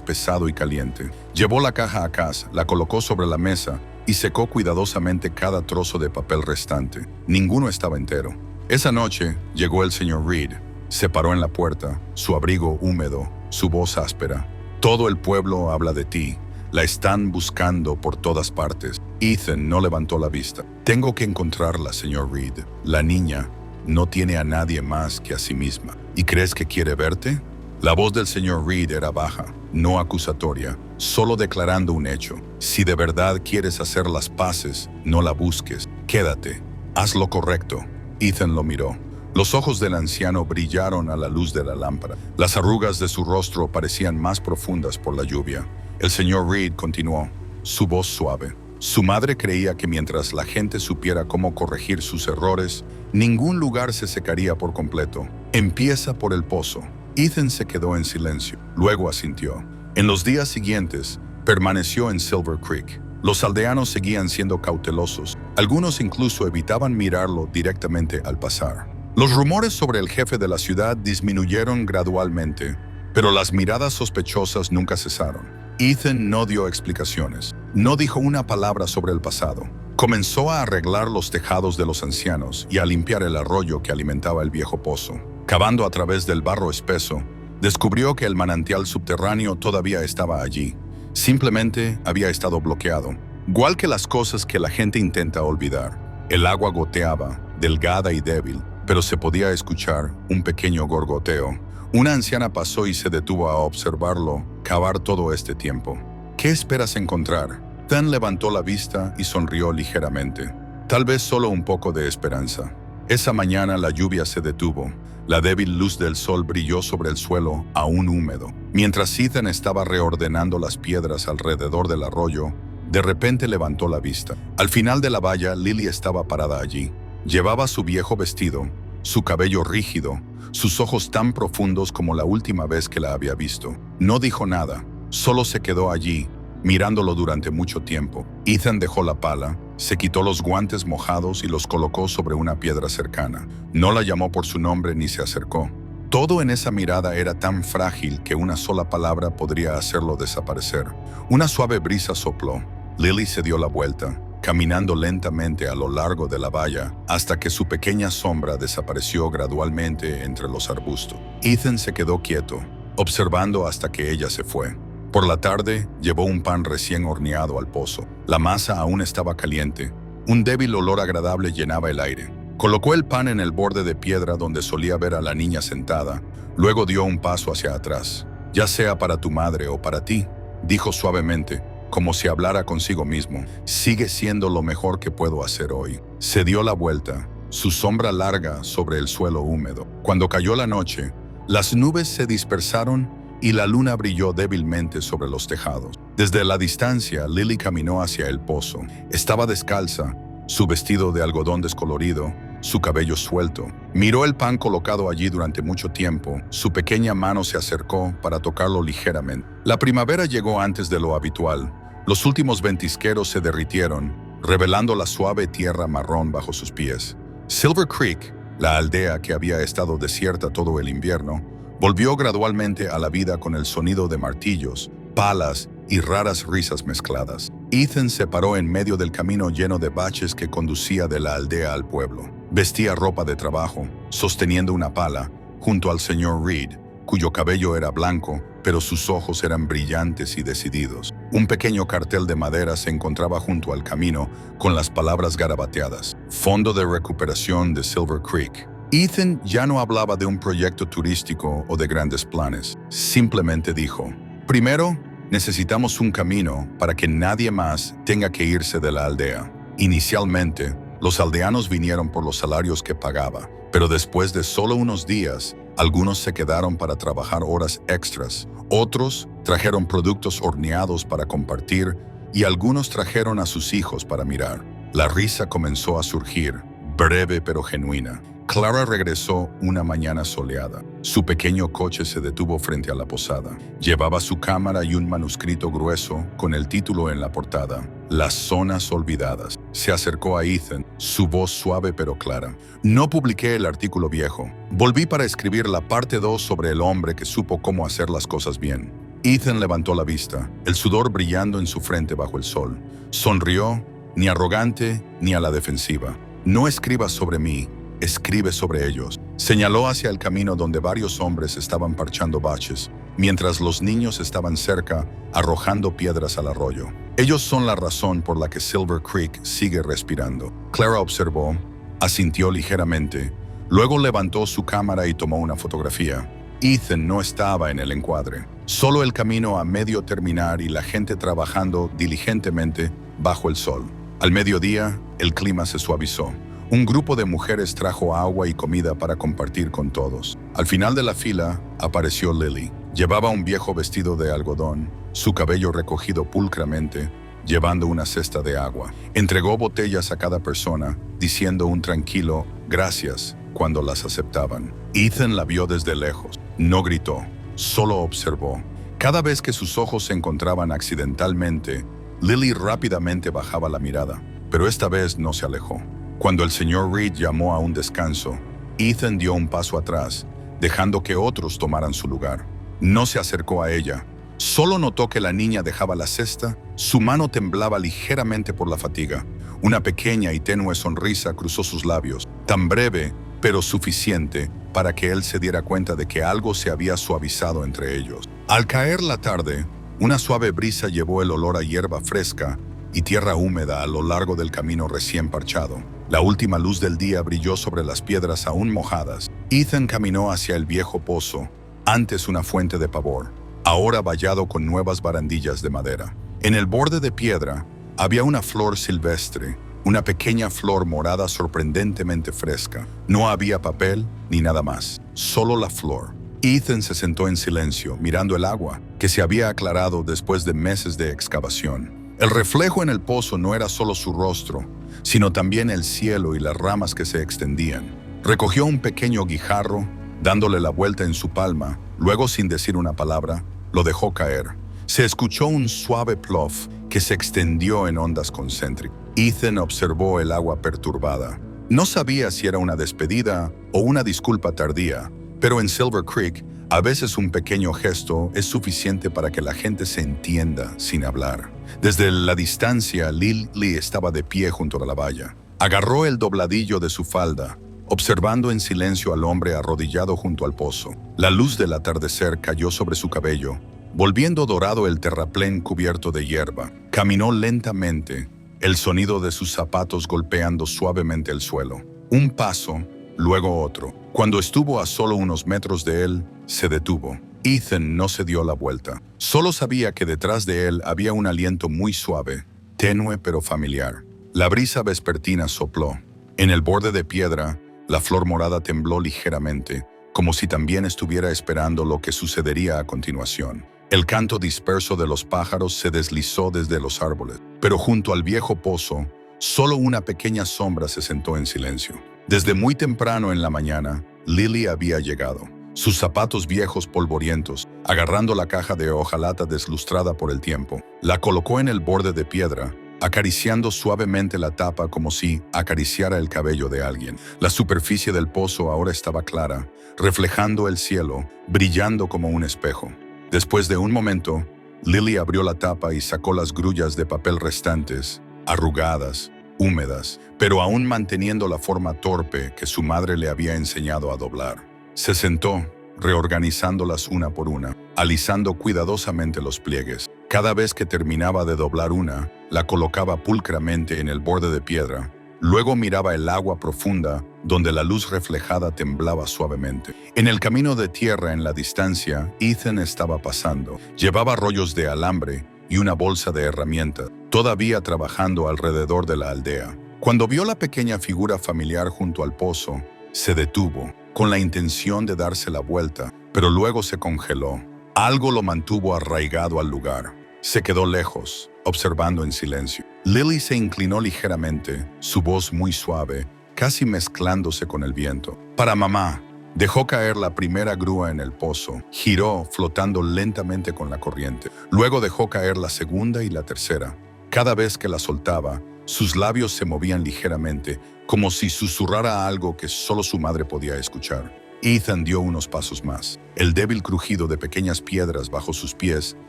pesado y caliente. Llevó la caja a casa, la colocó sobre la mesa y secó cuidadosamente cada trozo de papel restante. Ninguno estaba entero. Esa noche llegó el señor Reed. Se paró en la puerta, su abrigo húmedo, su voz áspera. Todo el pueblo habla de ti. La están buscando por todas partes. Ethan no levantó la vista. Tengo que encontrarla, señor Reed. La niña no tiene a nadie más que a sí misma. ¿Y crees que quiere verte? La voz del señor Reed era baja, no acusatoria, solo declarando un hecho. Si de verdad quieres hacer las paces, no la busques. Quédate. Haz lo correcto. Ethan lo miró. Los ojos del anciano brillaron a la luz de la lámpara. Las arrugas de su rostro parecían más profundas por la lluvia. El señor Reed continuó, su voz suave. Su madre creía que mientras la gente supiera cómo corregir sus errores, ningún lugar se secaría por completo. Empieza por el pozo. Ethan se quedó en silencio, luego asintió. En los días siguientes, permaneció en Silver Creek. Los aldeanos seguían siendo cautelosos. Algunos incluso evitaban mirarlo directamente al pasar. Los rumores sobre el jefe de la ciudad disminuyeron gradualmente, pero las miradas sospechosas nunca cesaron. Ethan no dio explicaciones, no dijo una palabra sobre el pasado. Comenzó a arreglar los tejados de los ancianos y a limpiar el arroyo que alimentaba el viejo pozo. Cavando a través del barro espeso, descubrió que el manantial subterráneo todavía estaba allí. Simplemente había estado bloqueado, igual que las cosas que la gente intenta olvidar. El agua goteaba, delgada y débil, pero se podía escuchar un pequeño gorgoteo. Una anciana pasó y se detuvo a observarlo cavar todo este tiempo. ¿Qué esperas encontrar? Ethan levantó la vista y sonrió ligeramente. Tal vez solo un poco de esperanza. Esa mañana la lluvia se detuvo. La débil luz del sol brilló sobre el suelo, aún húmedo. Mientras Ethan estaba reordenando las piedras alrededor del arroyo, de repente levantó la vista. Al final de la valla, Lily estaba parada allí. Llevaba su viejo vestido, su cabello rígido, sus ojos tan profundos como la última vez que la había visto. No dijo nada, solo se quedó allí, mirándolo durante mucho tiempo. Ethan dejó la pala, se quitó los guantes mojados y los colocó sobre una piedra cercana. No la llamó por su nombre ni se acercó. Todo en esa mirada era tan frágil que una sola palabra podría hacerlo desaparecer. Una suave brisa sopló. Lily se dio la vuelta, caminando lentamente a lo largo de la valla hasta que su pequeña sombra desapareció gradualmente entre los arbustos. Ethan se quedó quieto, observando hasta que ella se fue. Por la tarde, llevó un pan recién horneado al pozo. La masa aún estaba caliente. Un débil olor agradable llenaba el aire. Colocó el pan en el borde de piedra donde solía ver a la niña sentada. Luego dio un paso hacia atrás. «Ya sea para tu madre o para ti», dijo suavemente, como si hablara consigo mismo. «Sigue siendo lo mejor que puedo hacer hoy». Se dio la vuelta, su sombra larga sobre el suelo húmedo. Cuando cayó la noche, las nubes se dispersaron y la luna brilló débilmente sobre los tejados. Desde la distancia, Lily caminó hacia el pozo. Estaba descalza, su vestido de algodón descolorido, su cabello suelto. Miró el pan colocado allí durante mucho tiempo. Su pequeña mano se acercó para tocarlo ligeramente. La primavera llegó antes de lo habitual. Los últimos ventisqueros se derritieron, revelando la suave tierra marrón bajo sus pies. Silver Creek, la aldea que había estado desierta todo el invierno, volvió gradualmente a la vida con el sonido de martillos, palas y raras risas mezcladas. Ethan se paró en medio del camino lleno de baches que conducía de la aldea al pueblo. Vestía ropa de trabajo, sosteniendo una pala, junto al señor Reed, cuyo cabello era blanco, pero sus ojos eran brillantes y decididos. Un pequeño cartel de madera se encontraba junto al camino con las palabras garabateadas: Fondo de Recuperación de Silver Creek. Ethan ya no hablaba de un proyecto turístico o de grandes planes. Simplemente dijo: primero, necesitamos un camino para que nadie más tenga que irse de la aldea. Inicialmente, los aldeanos vinieron por los salarios que pagaba, pero después de solo unos días, algunos se quedaron para trabajar horas extras, otros trajeron productos horneados para compartir y algunos trajeron a sus hijos para mirar. La risa comenzó a surgir, breve pero genuina. Clara regresó una mañana soleada. Su pequeño coche se detuvo frente a la posada. Llevaba su cámara y un manuscrito grueso con el título en la portada: Las Zonas Olvidadas. Se acercó a Ethan, su voz suave pero clara. No publiqué el artículo viejo. Volví para escribir la parte 2 sobre el hombre que supo cómo hacer las cosas bien. Ethan levantó la vista, el sudor brillando en su frente bajo el sol. Sonrió, ni arrogante ni a la defensiva. No escribas sobre mí, escribe sobre ellos. Señaló hacia el camino donde varios hombres estaban parchando baches, mientras los niños estaban cerca, arrojando piedras al arroyo. Ellos son la razón por la que Silver Creek sigue respirando. Clara observó, asintió ligeramente, luego levantó su cámara y tomó una fotografía. Ethan no estaba en el encuadre. Solo el camino a medio terminar y la gente trabajando diligentemente bajo el sol. Al mediodía, el clima se suavizó. Un grupo de mujeres trajo agua y comida para compartir con todos. Al final de la fila apareció Lily. Llevaba un viejo vestido de algodón, su cabello recogido pulcramente, llevando una cesta de agua. Entregó botellas a cada persona, diciendo un tranquilo «gracias» cuando las aceptaban. Ethan la vio desde lejos. No gritó, solo observó. Cada vez que sus ojos se encontraban accidentalmente, Lily rápidamente bajaba la mirada, pero esta vez no se alejó. Cuando el señor Reed llamó a un descanso, Ethan dio un paso atrás, dejando que otros tomaran su lugar. No se acercó a ella. Solo notó que la niña dejaba la cesta, su mano temblaba ligeramente por la fatiga. Una pequeña y tenue sonrisa cruzó sus labios, tan breve, pero suficiente para que él se diera cuenta de que algo se había suavizado entre ellos. Al caer la tarde, una suave brisa llevó el olor a hierba fresca y tierra húmeda a lo largo del camino recién parchado. La última luz del día brilló sobre las piedras aún mojadas. Ethan caminó hacia el viejo pozo, antes una fuente de pavor, ahora vallado con nuevas barandillas de madera. En el borde de piedra había una flor silvestre, una pequeña flor morada sorprendentemente fresca. No había papel ni nada más, solo la flor. Ethan se sentó en silencio, mirando el agua, que se había aclarado después de meses de excavación. El reflejo en el pozo no era solo su rostro, sino también el cielo y las ramas que se extendían. Recogió un pequeño guijarro, dándole la vuelta en su palma, luego sin decir una palabra, lo dejó caer. Se escuchó un suave plof que se extendió en ondas concéntricas. Ethan observó el agua perturbada. No sabía si era una despedida o una disculpa tardía, pero en Silver Creek, a veces un pequeño gesto es suficiente para que la gente se entienda sin hablar. Desde la distancia, Lily estaba de pie junto a la valla. Agarró el dobladillo de su falda, observando en silencio al hombre arrodillado junto al pozo. La luz del atardecer cayó sobre su cabello, volviendo dorado el terraplén cubierto de hierba. Caminó lentamente, el sonido de sus zapatos golpeando suavemente el suelo. Un paso, luego otro. Cuando estuvo a solo unos metros de él, se detuvo. Ethan no se dio la vuelta. Solo sabía que detrás de él había un aliento muy suave, tenue pero familiar. La brisa vespertina sopló. En el borde de piedra, la flor morada tembló ligeramente, como si también estuviera esperando lo que sucedería a continuación. El canto disperso de los pájaros se deslizó desde los árboles, pero junto al viejo pozo, solo una pequeña sombra se sentó en silencio. Desde muy temprano en la mañana, Lily había llegado. Sus zapatos viejos polvorientos, agarrando la caja de hojalata deslustrada por el tiempo, la colocó en el borde de piedra, acariciando suavemente la tapa como si acariciara el cabello de alguien. La superficie del pozo ahora estaba clara, reflejando el cielo, brillando como un espejo. Después de un momento, Lily abrió la tapa y sacó las grullas de papel restantes, arrugadas, húmedas, pero aún manteniendo la forma torpe que su madre le había enseñado a doblar. Se sentó, reorganizándolas una por una, alisando cuidadosamente los pliegues. Cada vez que terminaba de doblar una, la colocaba pulcramente en el borde de piedra. Luego miraba el agua profunda, donde la luz reflejada temblaba suavemente. En el camino de tierra en la distancia, Ethan estaba pasando. Llevaba rollos de alambre y una bolsa de herramientas, todavía trabajando alrededor de la aldea. Cuando vio la pequeña figura familiar junto al pozo, se detuvo, con la intención de darse la vuelta, pero luego se congeló. Algo lo mantuvo arraigado al lugar. Se quedó lejos, observando en silencio. Lily se inclinó ligeramente, su voz muy suave, casi mezclándose con el viento. «Para mamá». Dejó caer la primera grúa en el pozo, giró flotando lentamente con la corriente. Luego dejó caer la segunda y la tercera. Cada vez que la soltaba, sus labios se movían ligeramente, como si susurrara algo que solo su madre podía escuchar. Ethan dio unos pasos más. El débil crujido de pequeñas piedras bajo sus pies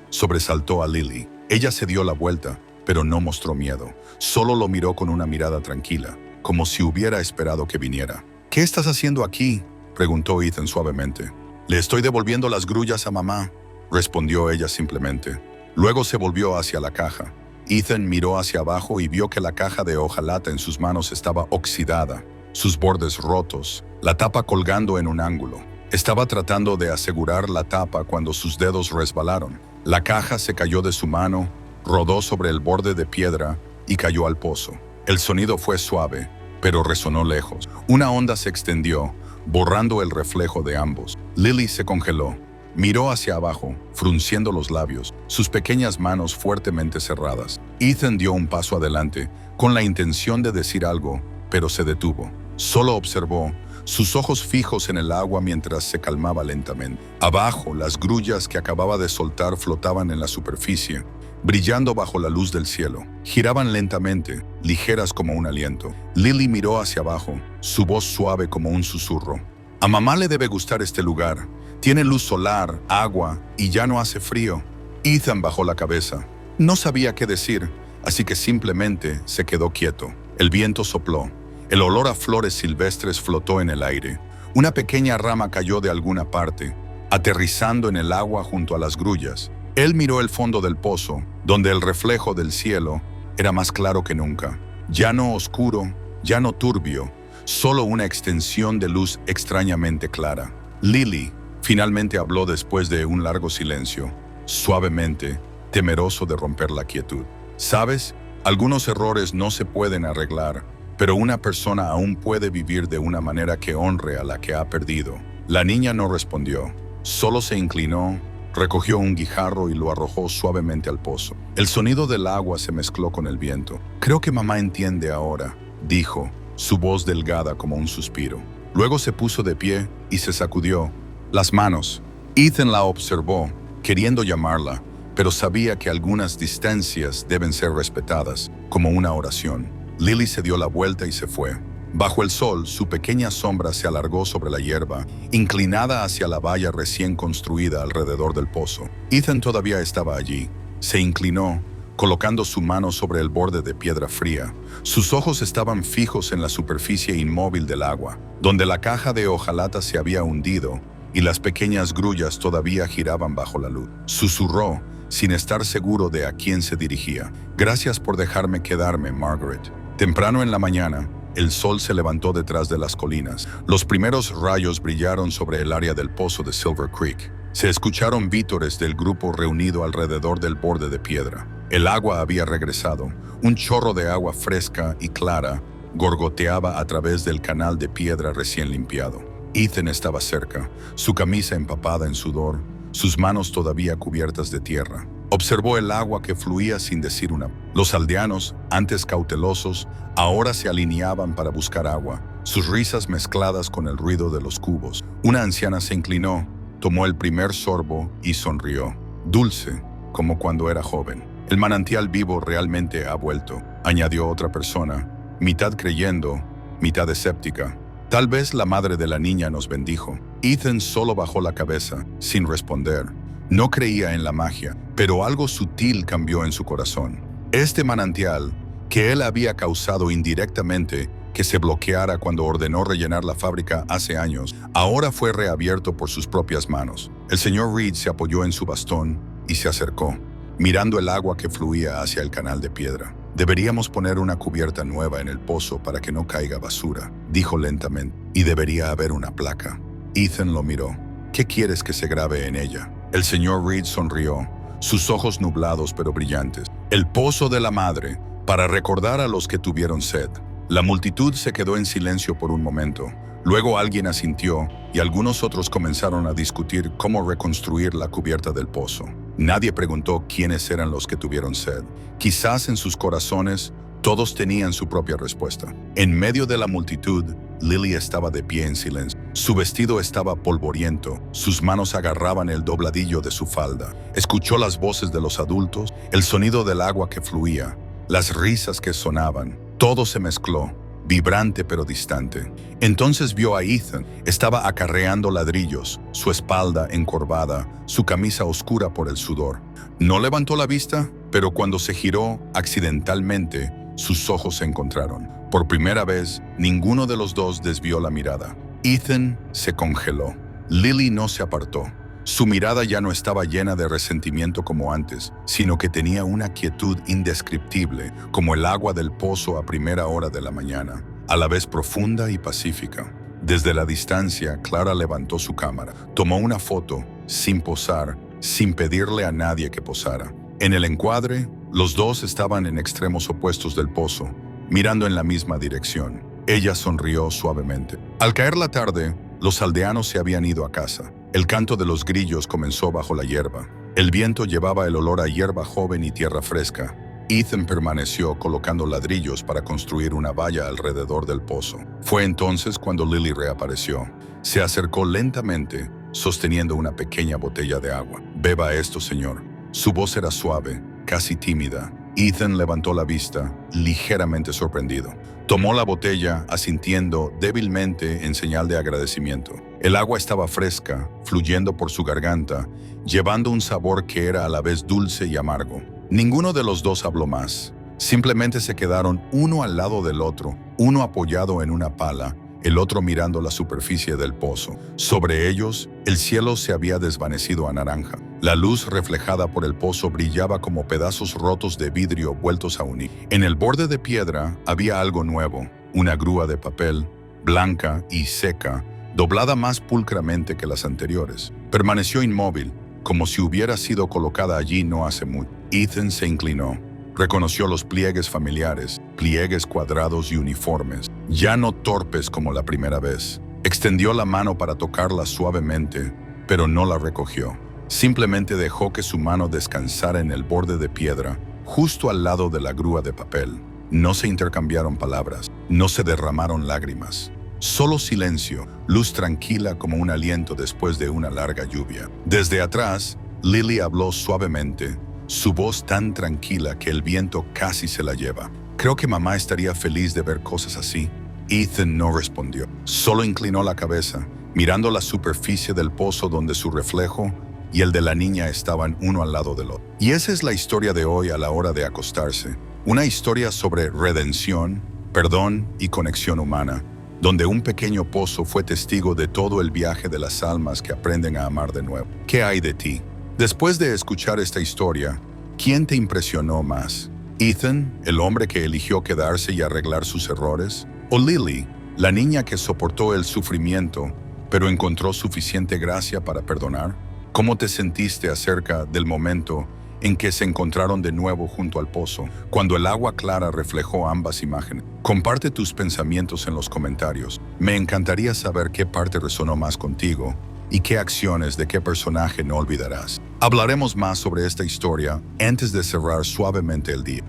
sobresaltó a Lily. Ella se dio la vuelta, pero no mostró miedo. Solo lo miró con una mirada tranquila, como si hubiera esperado que viniera. «¿Qué estás haciendo aquí?», preguntó Ethan suavemente. «Le estoy devolviendo las grullas a mamá», respondió ella simplemente. Luego se volvió hacia la caja. Ethan miró hacia abajo y vio que la caja de hojalata en sus manos estaba oxidada, sus bordes rotos, la tapa colgando en un ángulo. Estaba tratando de asegurar la tapa cuando sus dedos resbalaron. La caja se cayó de su mano, rodó sobre el borde de piedra y cayó al pozo. El sonido fue suave, pero resonó lejos. Una onda se extendió, borrando el reflejo de ambos. Lily se congeló. Miró hacia abajo, frunciendo los labios, sus pequeñas manos fuertemente cerradas. Ethan dio un paso adelante, con la intención de decir algo, pero se detuvo. Solo observó, sus ojos fijos en el agua mientras se calmaba lentamente. Abajo, las grullas que acababa de soltar flotaban en la superficie, brillando bajo la luz del cielo. Giraban lentamente, ligeras como un aliento. Lily miró hacia abajo, su voz suave como un susurro. «A mamá le debe gustar este lugar. Tiene luz solar, agua y ya no hace frío». Ethan bajó la cabeza. No sabía qué decir, así que simplemente se quedó quieto. El viento sopló. El olor a flores silvestres flotó en el aire. Una pequeña rama cayó de alguna parte, aterrizando en el agua junto a las grullas. Él miró el fondo del pozo, donde el reflejo del cielo era más claro que nunca. Ya no oscuro, ya no turbio, solo una extensión de luz extrañamente clara. Lily finalmente habló después de un largo silencio, suavemente, temeroso de romper la quietud. «¿Sabes? Algunos errores no se pueden arreglar, pero una persona aún puede vivir de una manera que honre a la que ha perdido». La niña no respondió, solo se inclinó, recogió un guijarro y lo arrojó suavemente al pozo. El sonido del agua se mezcló con el viento. «Creo que mamá entiende ahora», dijo, su voz delgada como un suspiro. Luego se puso de pie y se sacudió las manos. Ethan la observó, queriendo llamarla, pero sabía que algunas distancias deben ser respetadas, como una oración. Lily se dio la vuelta y se fue. Bajo el sol, su pequeña sombra se alargó sobre la hierba, inclinada hacia la valla recién construida alrededor del pozo. Ethan todavía estaba allí. Se inclinó, colocando su mano sobre el borde de piedra fría. Sus ojos estaban fijos en la superficie inmóvil del agua, donde la caja de hojalata se había hundido y las pequeñas grullas todavía giraban bajo la luz. Susurró, sin estar seguro de a quién se dirigía. «Gracias por dejarme quedarme, Margaret». Temprano en la mañana, el sol se levantó detrás de las colinas. Los primeros rayos brillaron sobre el área del pozo de Silver Creek. Se escucharon vítores del grupo reunido alrededor del borde de piedra. El agua había regresado. Un chorro de agua fresca y clara gorgoteaba a través del canal de piedra recién limpiado. Ethan estaba cerca, su camisa empapada en sudor, sus manos todavía cubiertas de tierra. Observó el agua que fluía sin decir una. Los aldeanos, antes cautelosos, ahora se alineaban para buscar agua, sus risas mezcladas con el ruido de los cubos. Una anciana se inclinó, tomó el primer sorbo y sonrió. Dulce, como cuando era joven. El manantial vivo realmente ha vuelto, añadió otra persona, mitad creyendo, mitad escéptica. Tal vez la madre de la niña nos bendijo. Ethan solo bajó la cabeza, sin responder. No creía en la magia, pero algo sutil cambió en su corazón. Este manantial, que él había causado indirectamente que se bloqueara cuando ordenó rellenar la fábrica hace años, ahora fue reabierto por sus propias manos. El señor Reed se apoyó en su bastón y se acercó, mirando el agua que fluía hacia el canal de piedra. Deberíamos poner una cubierta nueva en el pozo para que no caiga basura, dijo lentamente, y debería haber una placa. Ethan lo miró. ¿Qué quieres que se grabe en ella? El señor Reed sonrió, sus ojos nublados pero brillantes. El pozo de la madre, para recordar a los que tuvieron sed. La multitud se quedó en silencio por un momento. Luego alguien asintió y algunos otros comenzaron a discutir cómo reconstruir la cubierta del pozo. Nadie preguntó quiénes eran los que tuvieron sed. Quizás en sus corazones todos tenían su propia respuesta. En medio de la multitud, Lily estaba de pie en silencio. Su vestido estaba polvoriento, sus manos agarraban el dobladillo de su falda. Escuchó las voces de los adultos, el sonido del agua que fluía, las risas que sonaban. Todo se mezcló, vibrante pero distante. Entonces vio a Ethan. Estaba acarreando ladrillos, su espalda encorvada, su camisa oscura por el sudor. No levantó la vista, pero cuando se giró accidentalmente, sus ojos se encontraron. Por primera vez, ninguno de los dos desvió la mirada. Ethan se congeló. Lily no se apartó. Su mirada ya no estaba llena de resentimiento como antes, sino que tenía una quietud indescriptible, como el agua del pozo a primera hora de la mañana, a la vez profunda y pacífica. Desde la distancia, Clara levantó su cámara, tomó una foto, sin posar, sin pedirle a nadie que posara. En el encuadre, los dos estaban en extremos opuestos del pozo, mirando en la misma dirección. Ella sonrió suavemente. Al caer la tarde, los aldeanos se habían ido a casa. El canto de los grillos comenzó bajo la hierba. El viento llevaba el olor a hierba joven y tierra fresca. Ethan permaneció colocando ladrillos para construir una valla alrededor del pozo. Fue entonces cuando Lily reapareció. Se acercó lentamente, sosteniendo una pequeña botella de agua. «Beba esto, señor». Su voz era suave, casi tímida. Ethan levantó la vista, ligeramente sorprendido. Tomó la botella, asintiendo débilmente en señal de agradecimiento. El agua estaba fresca, fluyendo por su garganta, llevando un sabor que era a la vez dulce y amargo. Ninguno de los dos habló más. Simplemente se quedaron uno al lado del otro, uno apoyado en una pala, el otro mirando la superficie del pozo. Sobre ellos, el cielo se había desvanecido a naranja. La luz reflejada por el pozo brillaba como pedazos rotos de vidrio vueltos a unir. En el borde de piedra había algo nuevo, una grúa de papel, blanca y seca, doblada más pulcramente que las anteriores. Permaneció inmóvil, como si hubiera sido colocada allí no hace mucho. Ethan se inclinó. Reconoció los pliegues familiares, pliegues cuadrados y uniformes, ya no torpes como la primera vez. Extendió la mano para tocarla suavemente, pero no la recogió. Simplemente dejó que su mano descansara en el borde de piedra, justo al lado de la grúa de papel. No se intercambiaron palabras, no se derramaron lágrimas. Solo silencio, luz tranquila como un aliento después de una larga lluvia. Desde atrás, Lily habló suavemente, su voz tan tranquila que el viento casi se la lleva. «Creo que mamá estaría feliz de ver cosas así». Ethan no respondió, solo inclinó la cabeza, mirando la superficie del pozo donde su reflejo y el de la niña estaban uno al lado del otro. Y esa es la historia de hoy a la hora de acostarse. Una historia sobre redención, perdón y conexión humana, donde un pequeño pozo fue testigo de todo el viaje de las almas que aprenden a amar de nuevo. ¿Qué hay de ti? Después de escuchar esta historia, ¿quién te impresionó más? ¿Ethan, el hombre que eligió quedarse y arreglar sus errores? ¿O Lily, la niña que soportó el sufrimiento, pero encontró suficiente gracia para perdonar? ¿Cómo te sentiste acerca del momento en que se encontraron de nuevo junto al pozo, cuando el agua clara reflejó ambas imágenes? Comparte tus pensamientos en los comentarios. Me encantaría saber qué parte resonó más contigo y qué acciones de qué personaje no olvidarás. Hablaremos más sobre esta historia antes de cerrar suavemente el día.